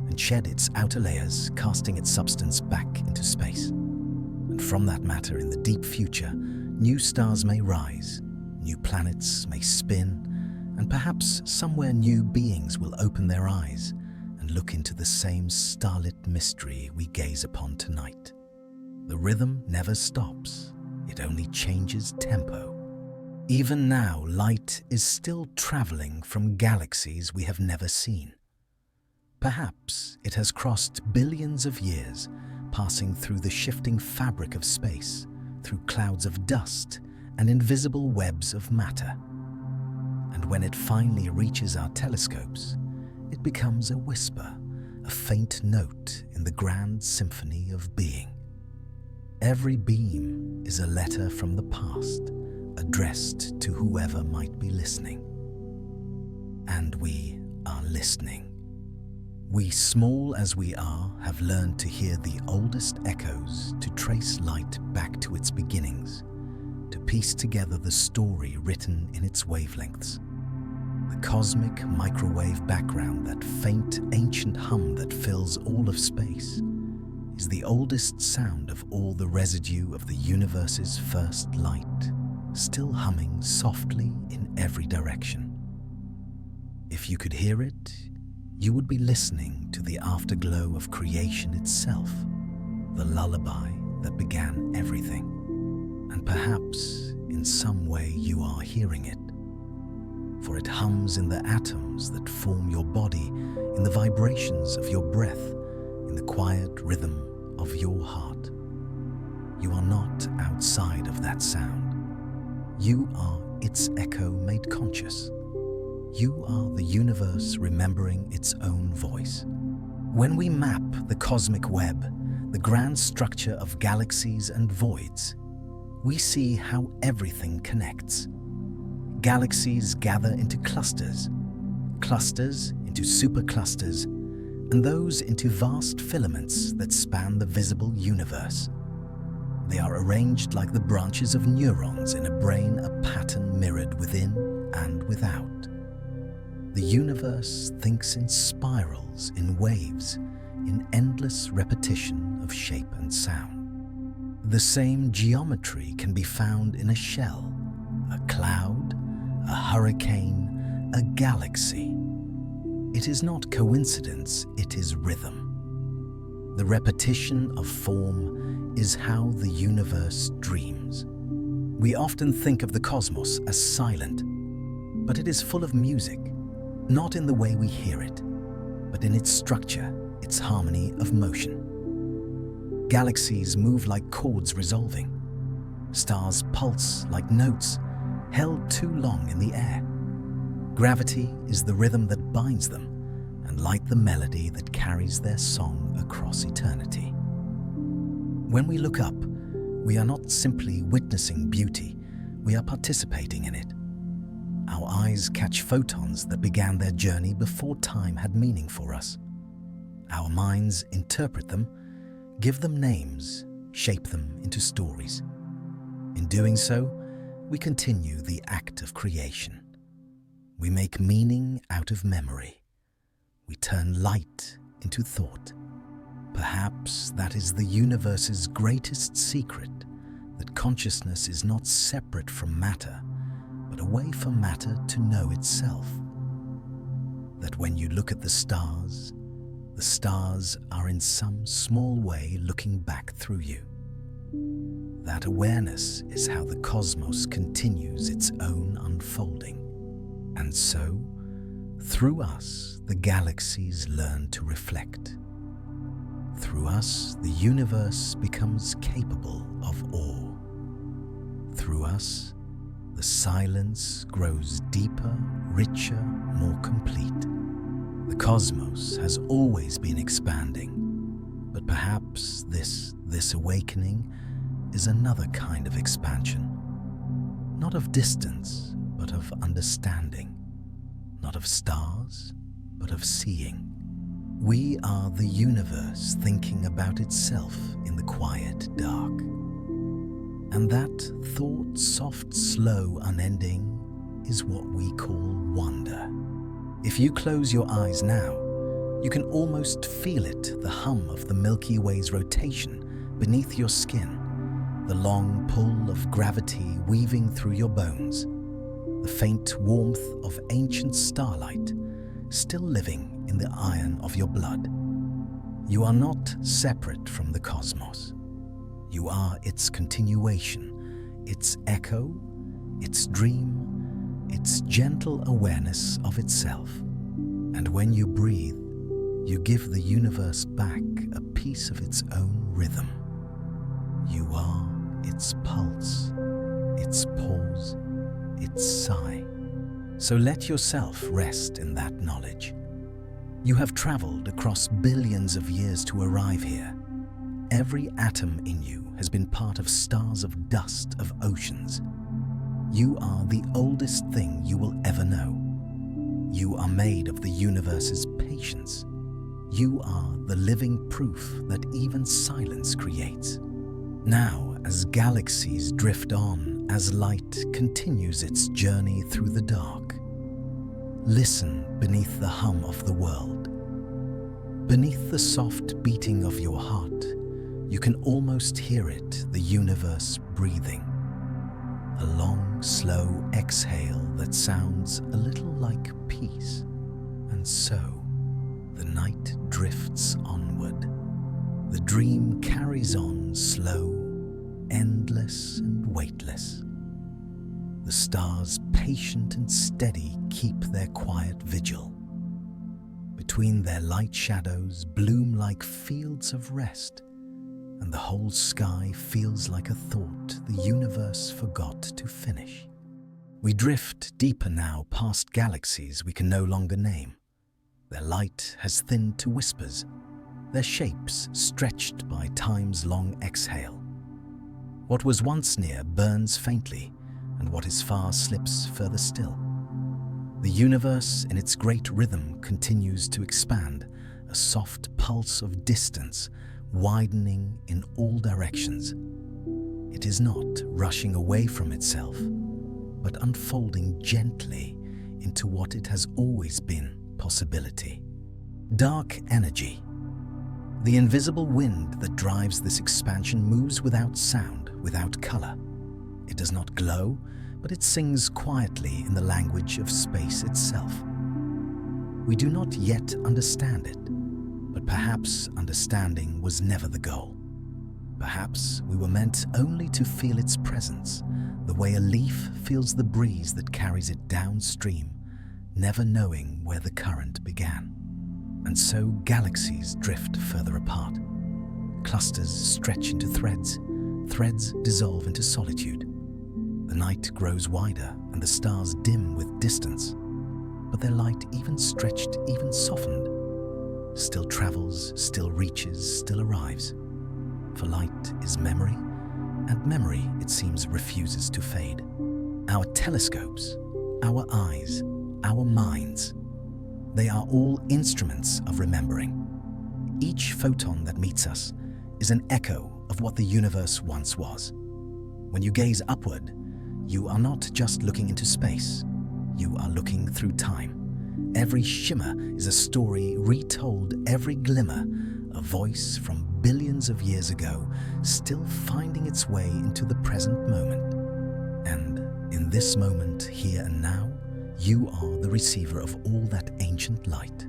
and shed its outer layers, casting its substance back into space. And from that matter in the deep future, new stars may rise, new planets may spin, and perhaps somewhere new beings will open their eyes and look into the same starlit mystery we gaze upon tonight. The rhythm never stops, it only changes tempo. Even now, light is still traveling from galaxies we have never seen. Perhaps it has crossed billions of years, passing through the shifting fabric of space, through clouds of dust and invisible webs of matter. And when it finally reaches our telescopes, it becomes a whisper, a faint note in the grand symphony of being. Every beam is a letter from the past, addressed to whoever might be listening. And we are listening. We, small as we are, have learned to hear the oldest echoes, to trace light back to its beginnings, to piece together the story written in its wavelengths. The cosmic microwave background, that faint, ancient hum that fills all of space, is the oldest sound of all the residue of the universe's first light, still humming softly in every direction. If you could hear it, you would be listening to the afterglow of creation itself, the lullaby that began everything. And perhaps, in some way, you are hearing it, for it hums in the atoms that form your body, in the vibrations of your breath, in the quiet rhythm of your heart. You are not outside of that sound. You are its echo made conscious. You are the universe remembering its own voice. When we map the cosmic web, the grand structure of galaxies and voids, we see how everything connects. Galaxies gather into clusters, clusters into superclusters, and those into vast filaments that span the visible universe. They are arranged like the branches of neurons in a brain, a pattern mirrored within and without. The universe thinks in spirals, in waves, in endless repetition of shape and sound. The same geometry can be found in a shell, a cloud, a hurricane, a galaxy. It is not coincidence, it is rhythm. The repetition of form is how the universe dreams. We often think of the cosmos as silent, but it is full of music. Not in the way we hear it, but in its structure, its harmony of motion. Galaxies move like chords resolving. Stars pulse like notes held too long in the air. Gravity is the rhythm that binds them, and light the melody that carries their song across eternity. When we look up, we are not simply witnessing beauty, we are participating in it. Our eyes catch photons that began their journey before time had meaning for us. Our minds interpret them, give them names, shape them into stories. In doing so, we continue the act of creation. We make meaning out of memory. We turn light into thought. Perhaps that is the universe's greatest secret, that consciousness is not separate from matter, but a way for matter to know itself. That when you look at the stars are in some small way looking back through you. That awareness is how the cosmos continues its own unfolding. And so, through us, the galaxies learn to reflect. Through us, the universe becomes capable of awe. Through us, the silence grows deeper, richer, more complete. The cosmos has always been expanding, but perhaps this awakening is another kind of expansion. Not of distance, but of understanding. Not of stars, but of seeing. We are the universe thinking about itself in the quiet dark. And that thought, soft, slow, unending, is what we call wonder. If you close your eyes now, you can almost feel it, the hum of the Milky Way's rotation beneath your skin, the long pull of gravity weaving through your bones, the faint warmth of ancient starlight still living in the iron of your blood. You are not separate from the cosmos. You are its continuation, its echo, its dream, its gentle awareness of itself. And when you breathe, You give the universe back a piece of its own rhythm. You are its pulse, its pause, its sigh. So let yourself rest in that knowledge. You have traveled across billions of years to arrive here. Every atom in you has been part of stars of dust of oceans. You are the oldest thing you will ever know. You are made of the universe's patience. You are the living proof that even silence creates. Now, as galaxies drift on, as light continues its journey through the dark, listen beneath the hum of the world. Beneath the soft beating of your heart, you can almost hear it, the universe breathing. A long, slow exhale that sounds a little like peace. And so, the night drifts onward. The dream carries on slow, endless and weightless. The stars, patient and steady, keep their quiet vigil. Between their light shadows bloom like fields of rest, and the whole sky feels like a thought the universe forgot to finish. We drift deeper now past galaxies we can no longer name. Their light has thinned to whispers, their shapes stretched by time's long exhale. What was once near burns faintly, and what is far slips further still. The universe in its great rhythm continues to expand, a soft pulse of distance widening in all directions. It is not rushing away from itself, but unfolding gently into what it has always been, possibility. Dark energy. The invisible wind that drives this expansion moves without sound, without color. It does not glow, but it sings quietly in the language of space itself. We do not yet understand it, but perhaps understanding was never the goal. Perhaps we were meant only to feel its presence, the way a leaf feels the breeze that carries it downstream, never knowing where the current began. And so galaxies drift further apart. Clusters stretch into threads, threads dissolve into solitude. The night grows wider and the stars dim with distance, but their light even stretched, even softened, still travels, still reaches, still arrives. For light is memory, and memory, it seems, refuses to fade. Our telescopes, our eyes, our minds, they are all instruments of remembering. Each photon that meets us is an echo of what the universe once was. When you gaze upward, you are not just looking into space, you are looking through time. Every shimmer is a story retold, every glimmer, a voice from billions of years ago, still finding its way into the present moment. And in this moment, here and now, you are the receiver of all that ancient light.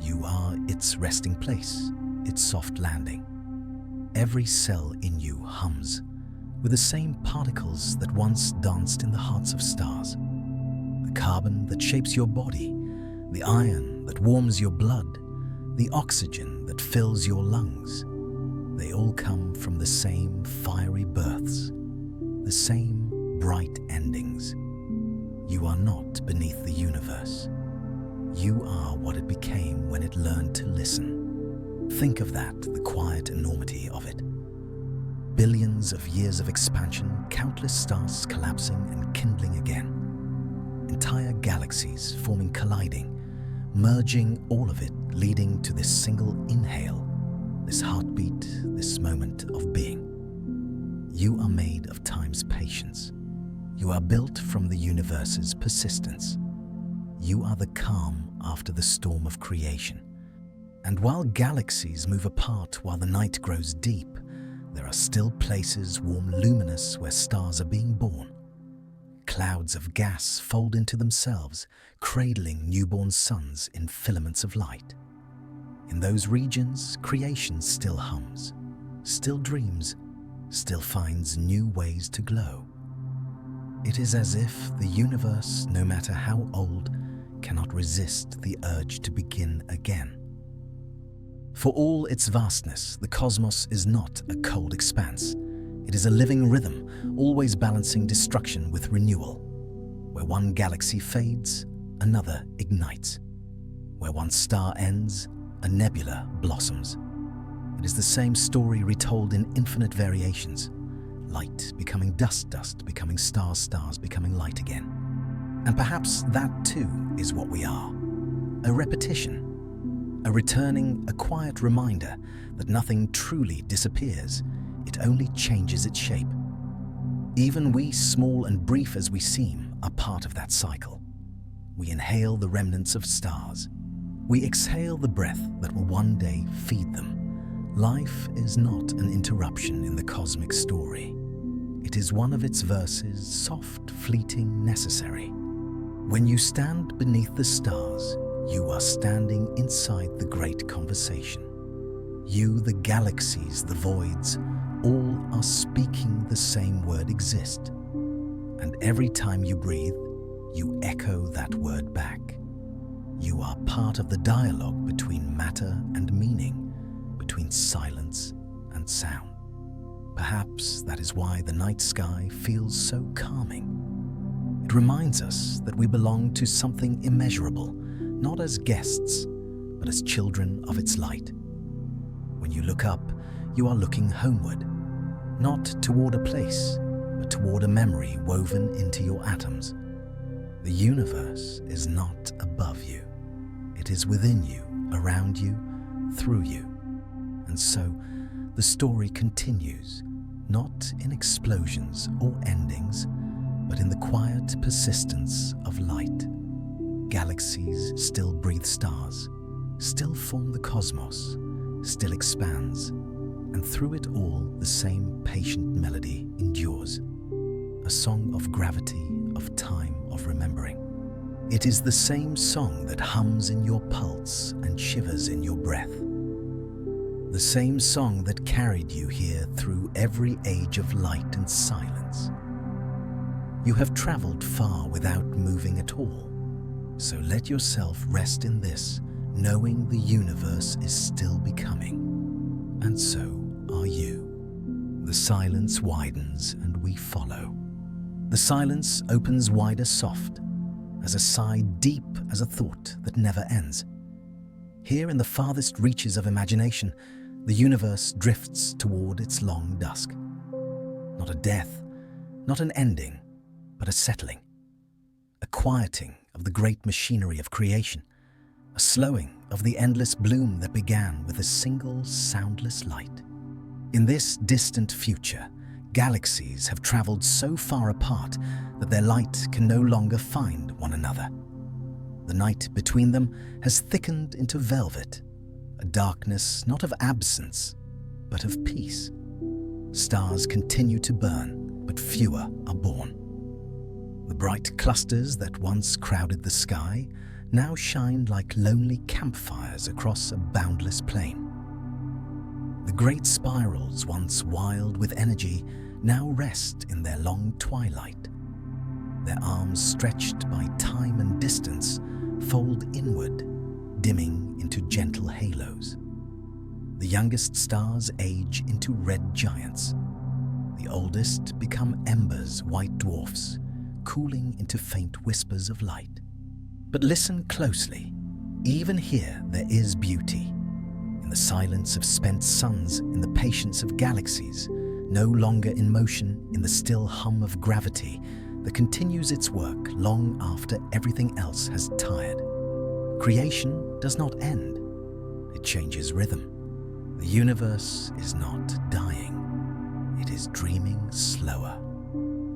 You are its resting place, its soft landing. Every cell in you hums with the same particles that once danced in the hearts of stars. The carbon that shapes your body, the iron that warms your blood, the oxygen that fills your lungs, they all come from the same fiery births, the same bright endings. You are not beneath the universe. You are what it became when it learned to listen. Think of that, the quiet enormity of it. Billions of years of expansion, countless stars collapsing and kindling again. Entire galaxies forming, colliding, merging all of it, leading to this single inhale, this heartbeat, this moment of being. You are made of time's patience. You are built from the universe's persistence. You are the calm after the storm of creation. And while galaxies move apart, while the night grows deep, there are still places warm, luminous, where stars are being born. Clouds of gas fold into themselves, cradling newborn suns in filaments of light. In those regions, creation still hums, still dreams, still finds new ways to glow. It is as if the universe, no matter how old, cannot resist the urge to begin again. For all its vastness, the cosmos is not a cold expanse. It is a living rhythm, always balancing destruction with renewal. Where one galaxy fades, another ignites. Where one star ends, a nebula blossoms. It is the same story retold in infinite variations. Light becoming dust, dust becoming stars, stars becoming light again. And perhaps that too is what we are. A repetition. A returning, a quiet reminder that nothing truly disappears. It only changes its shape. Even we, small and brief as we seem, are part of that cycle. We inhale the remnants of stars. We exhale the breath that will one day feed them. Life is not an interruption in the cosmic story. It is one of its verses, soft, fleeting, necessary. When you stand beneath the stars, you are standing inside the great conversation. You, the galaxies, the voids, all are speaking the same word exist. And every time you breathe, you echo that word back. You are part of the dialogue between matter and meaning, between silence and sound. Perhaps that is why the night sky feels so calming. It reminds us that we belong to something immeasurable, not as guests, but as children of its light. When you look up, you are looking homeward, not toward a place, but toward a memory woven into your atoms. The universe is not above you. It is within you, around you, through you. And so, the story continues, not in explosions or endings, but in the quiet persistence of light. Galaxies still breathe stars, still form the cosmos, still expands, and through it all the same patient melody endures. A song of gravity, of time, of remembering. It is the same song that hums in your pulse and shivers in your breath. The same song that carried you here through every age of light and silence. You have traveled far without moving at all, so let yourself rest in this, knowing the universe is still becoming. And so are you. The silence widens and we follow. The silence opens wider soft, as a sigh deep as a thought that never ends. Here in the farthest reaches of imagination, the universe drifts toward its long dusk. Not a death, not an ending, but a settling. A quieting of the great machinery of creation. A slowing of the endless bloom that began with a single soundless light. In this distant future, galaxies have traveled so far apart that their light can no longer find one another. The night between them has thickened into velvet, a darkness not of absence, but of peace. Stars continue to burn, but fewer are born. The bright clusters that once crowded the sky now shine like lonely campfires across a boundless plain. The great spirals, once wild with energy, now rest in their long twilight. Their arms, stretched by time and distance, fold inward, dimming into gentle halos. The youngest stars age into red giants. The oldest become embers, white dwarfs, cooling into faint whispers of light. But listen closely. Even here there is beauty. In the silence of spent suns, in the patience of galaxies, no longer in motion, in the still hum of gravity that continues its work long after everything else has tired. Creation does not end. It changes rhythm. The universe is not dying. It is dreaming slower.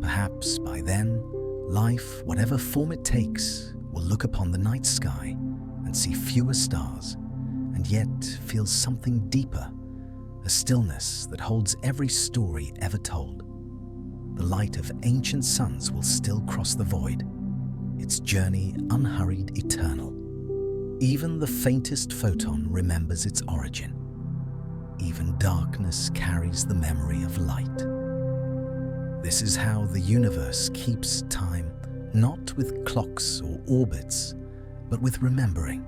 Perhaps by then, life, whatever form it takes, will look upon the night sky and see fewer stars, and yet feel something deeper, a stillness that holds every story ever told. The light of ancient suns will still cross the void, its journey unhurried, eternal. Even the faintest photon remembers its origin. Even darkness carries the memory of light. This is how the universe keeps time, not with clocks or orbits, but with remembering.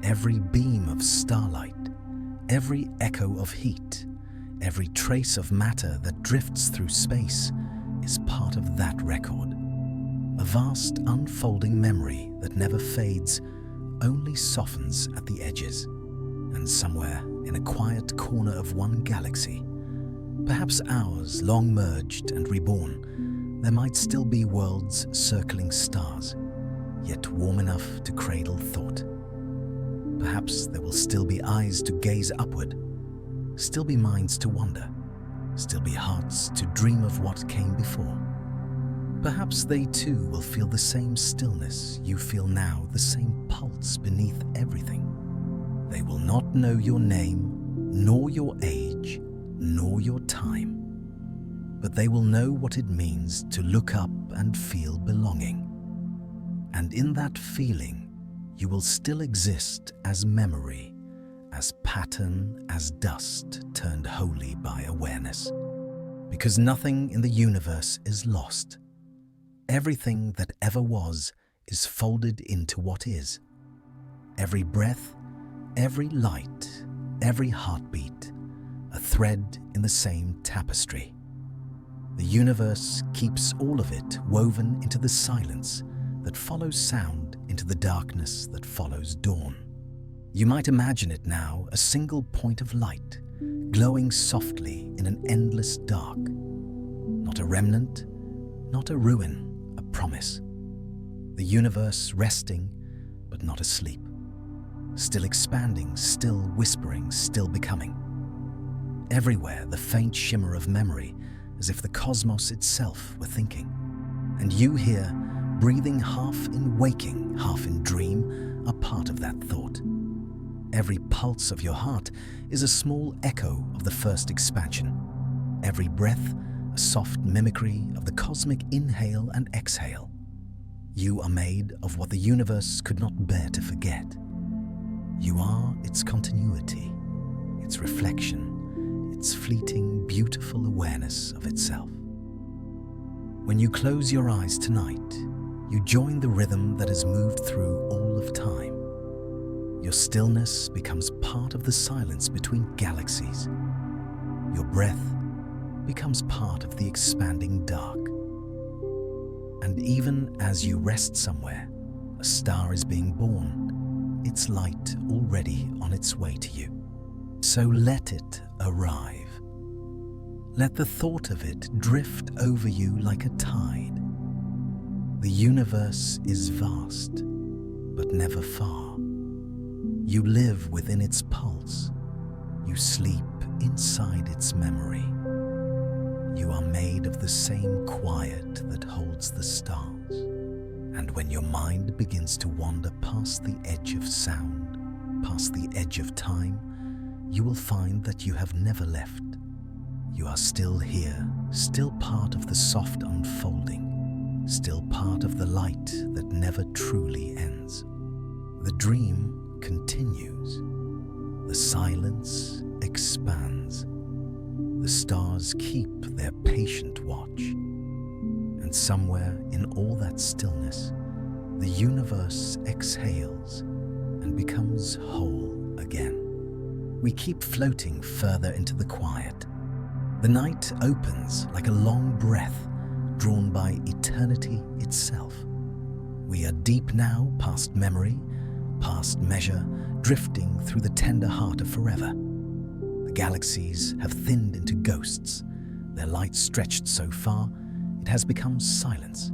Every beam of starlight, Every echo of heat, every trace of matter that drifts through space is part of that record. A vast unfolding memory that never fades, only softens at the edges. And somewhere in a quiet corner of one galaxy, perhaps ours long merged and reborn, there might still be worlds circling stars, yet warm enough to cradle thought. Perhaps there will still be eyes to gaze upward, still be minds to wonder, still be hearts to dream of what came before. Perhaps they too will feel the same stillness you feel now, the same pulse beneath everything. They will not know your name, nor your age, nor your time, but they will know what it means to look up and feel belonging. And in that feeling, you will still exist as memory, as pattern, as dust turned holy by awareness. Because nothing in the universe is lost. Everything that ever was is folded into what is. Every breath, every light, every heartbeat, a thread in the same tapestry. The universe keeps all of it woven into the silence that follows sound, into the darkness that follows dawn. You might imagine it now, a single point of light, glowing softly in an endless dark. Not a remnant, not a ruin, a promise. The universe resting, but not asleep. Still expanding, still whispering, still becoming. Everywhere the faint shimmer of memory, as if the cosmos itself were thinking. And you here, breathing half in waking, half in dream, are part of that thought. Every pulse of your heart is a small echo of the first expansion. Every breath, a soft mimicry of the cosmic inhale and exhale. You are made of what the universe could not bear to forget. You are its continuity, its reflection, its fleeting, beautiful awareness of itself. When you close your eyes tonight, you join the rhythm that has moved through all of time. Your stillness becomes part of the silence between galaxies. Your breath becomes part of the expanding dark. And even as you rest somewhere, a star is being born, its light already on its way to you. So let it arrive. Let the thought of it drift over you like a tide. The universe is vast, but never far. You live within its pulse. You sleep inside its memory. You are made of the same quiet that holds the stars. And when your mind begins to wander past the edge of sound, past the edge of time, you will find that you have never left. You are still here, still part of the soft unfolding, still part of the light that never truly ends. The dream continues. The silence expands. The stars keep their patient watch. And somewhere in all that stillness, the universe exhales and becomes whole again. We keep floating further into the quiet. The night opens like a long breath drawn by eternity itself. We are deep now, past memory, past measure, drifting through the tender heart of forever. The galaxies have thinned into ghosts, their light stretched so far, it has become silence.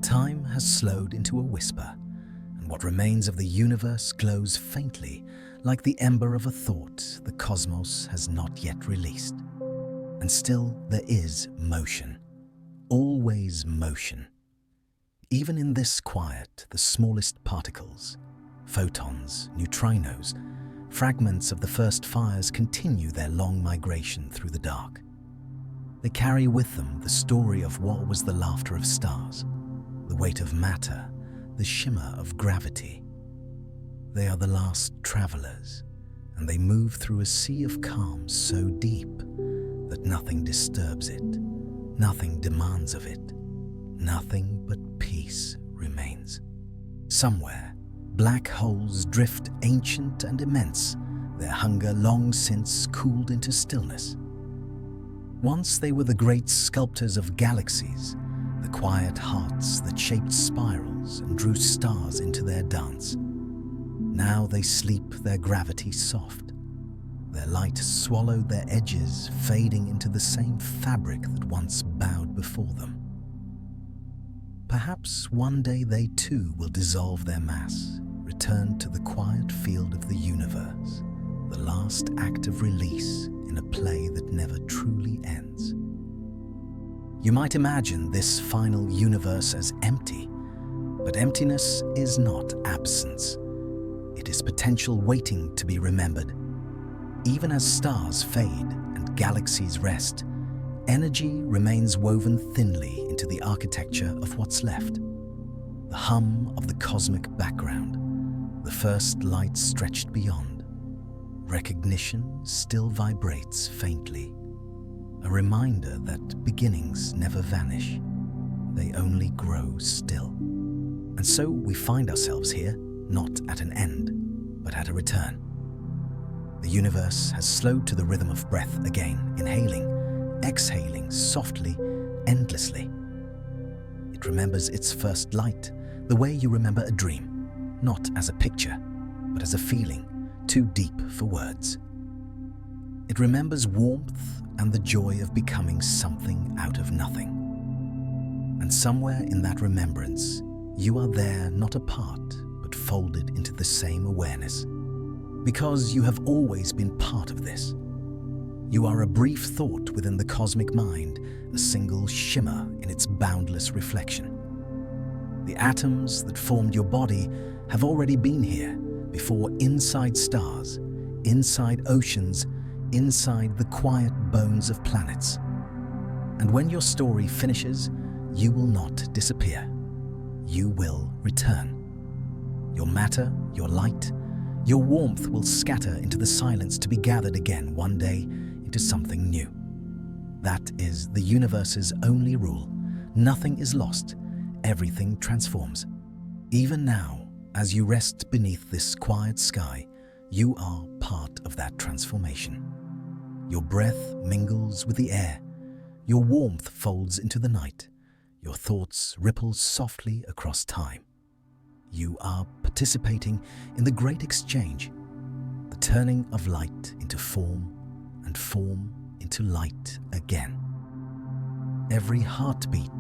Time has slowed into a whisper, and what remains of the universe glows faintly like the ember of a thought the cosmos has not yet released. And still there is motion, always motion. Even in this quiet, the smallest particles, photons, neutrinos, fragments of the first fires continue their long migration through the dark. They carry with them the story of what was the laughter of stars, the weight of matter, the shimmer of gravity. They are the last travelers, and they move through a sea of calm so deep that nothing disturbs it, nothing demands of it, nothing but peace remains. Somewhere, black holes drift ancient and immense, their hunger long since cooled into stillness. Once they were the great sculptors of galaxies, the quiet hearts that shaped spirals and drew stars into their dance. Now they sleep their gravity soft. Their light swallowed their edges, fading into the same fabric that once bowed before them. Perhaps one day they too will dissolve their mass, return to the quiet field of the universe, the last act of release in a play that never truly ends. You might imagine this final universe as empty, but emptiness is not absence. It is potential waiting to be remembered. Even as stars fade and galaxies rest, energy remains woven thinly into the architecture of what's left. The hum of the cosmic background, the first light stretched beyond. Recognition still vibrates faintly, a reminder that beginnings never vanish. They only grow still. And so we find ourselves here, not at an end, but at a return. The universe has slowed to the rhythm of breath again, inhaling, exhaling softly, endlessly. It remembers its first light, the way you remember a dream, not as a picture, but as a feeling too deep for words. It remembers warmth and the joy of becoming something out of nothing. And somewhere in that remembrance, you are there not apart, but folded into the same awareness. Because you have always been part of this. You are a brief thought within the cosmic mind, a single shimmer in its boundless reflection. The atoms that formed your body have already been here before, inside stars, inside oceans, inside the quiet bones of planets. And when your story finishes, you will not disappear. You will return. Your matter, your light, your warmth will scatter into the silence to be gathered again one day into something new. That is the universe's only rule. Nothing is lost. Everything transforms. Even now, as you rest beneath this quiet sky, you are part of that transformation. Your breath mingles with the air. Your warmth folds into the night. Your thoughts ripple softly across time. You are participating in the great exchange, the turning of light into form and form into light again. Every heartbeat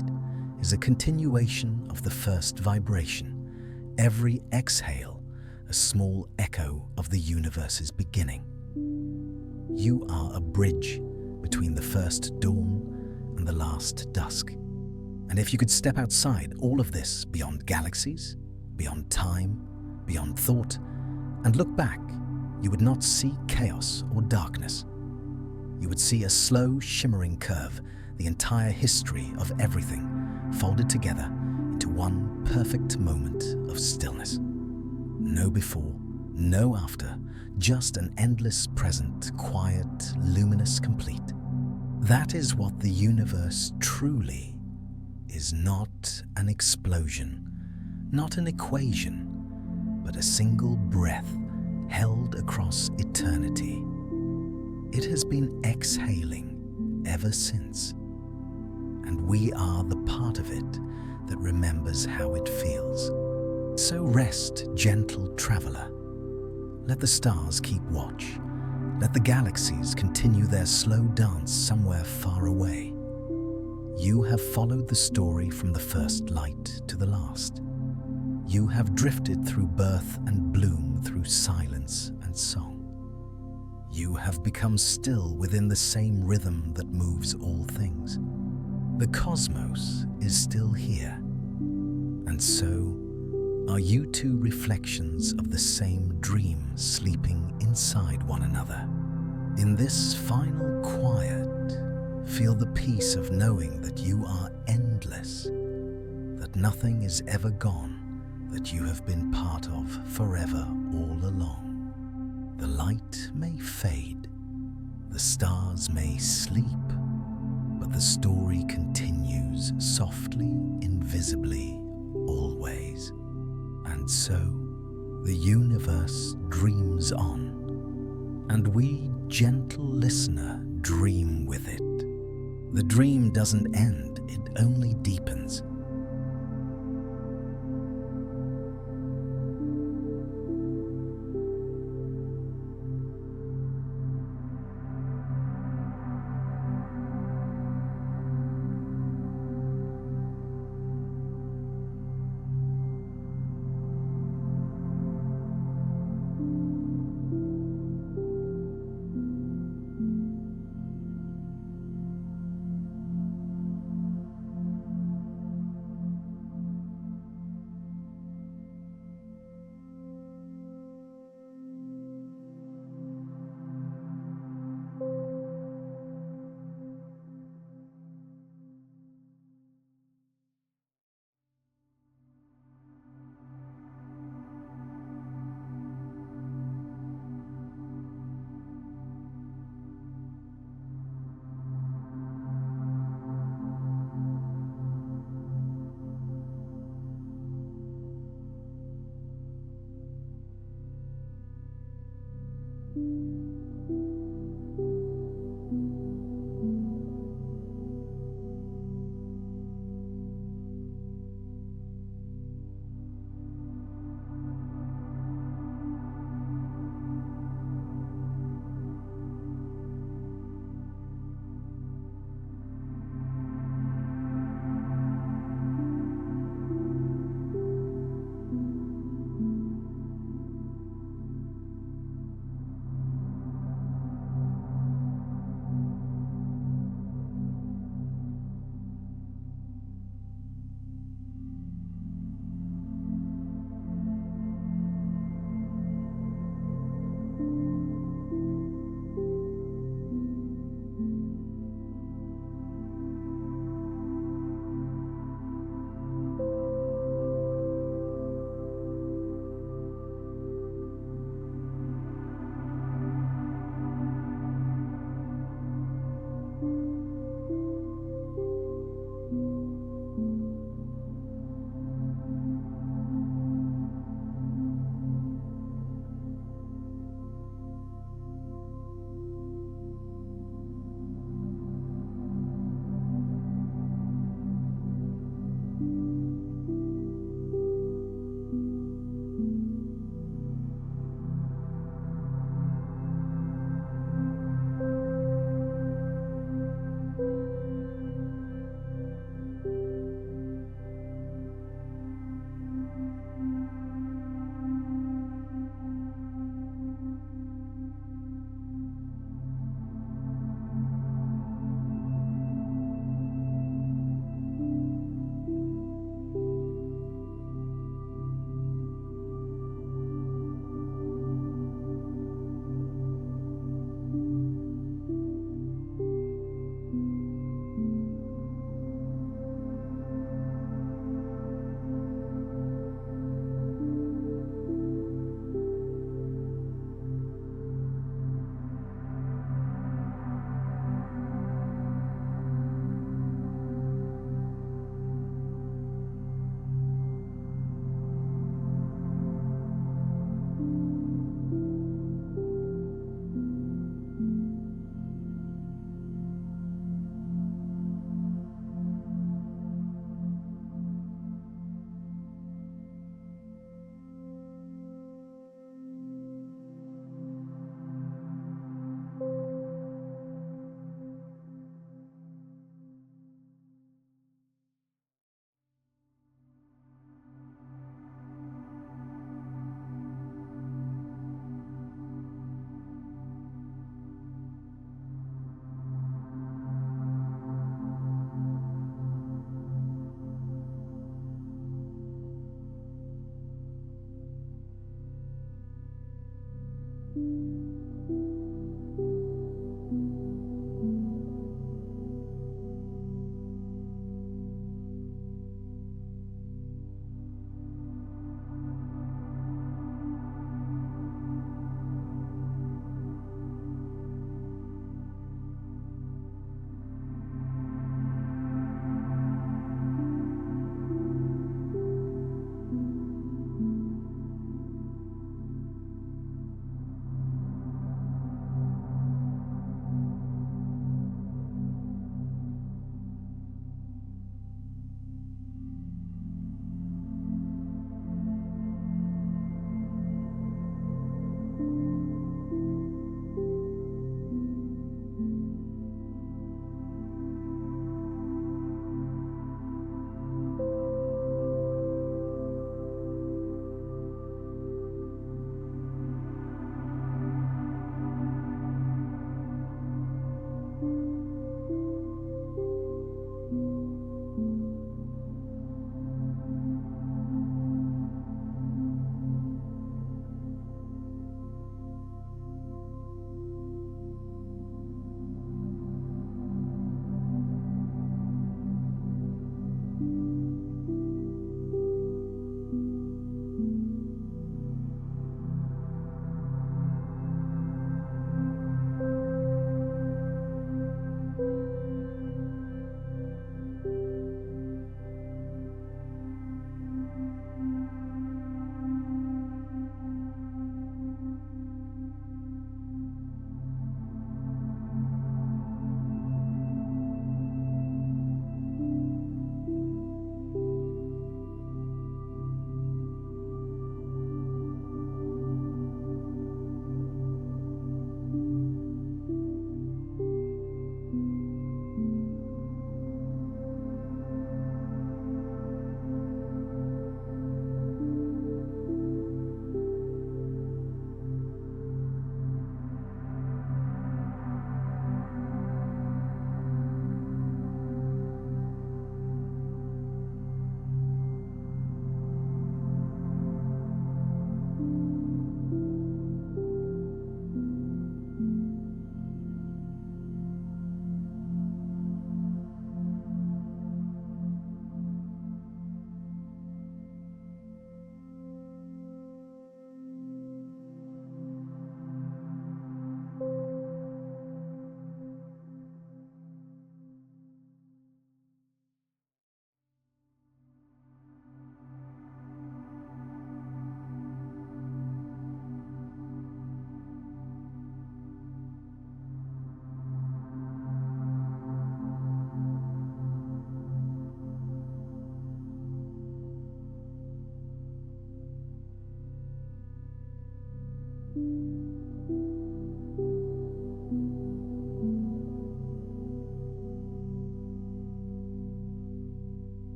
is a continuation of the first vibration. Every exhale, a small echo of the universe's beginning. You are a bridge between the first dawn and the last dusk. And if you could step outside all of this, beyond galaxies, beyond time, beyond thought, and look back, you would not see chaos or darkness. You would see a slow, shimmering curve, the entire history of everything folded together into one perfect moment of stillness. No before, no after, just an endless present, quiet, luminous, complete. That is what the universe truly is. Not an explosion, not an equation, but a single breath held across eternity. It has been exhaling ever since, and we are the part of it that remembers how it feels. So rest, gentle traveler. Let the stars keep watch. Let the galaxies continue their slow dance somewhere far away. You have followed the story from the first light to the last. You have drifted through birth and bloom, through silence and song. You have become still within the same rhythm that moves all things. The cosmos is still here, and so are you two reflections of the same dream sleeping inside one another. In this final quiet, feel the peace of knowing that you are endless, that nothing is ever gone, that you have been part of forever all along. The light may fade, the stars may sleep, but the story continues softly, invisibly, always. And so, the universe dreams on, And we, gentle listener, dream with it. The dream doesn't end, it only deepens.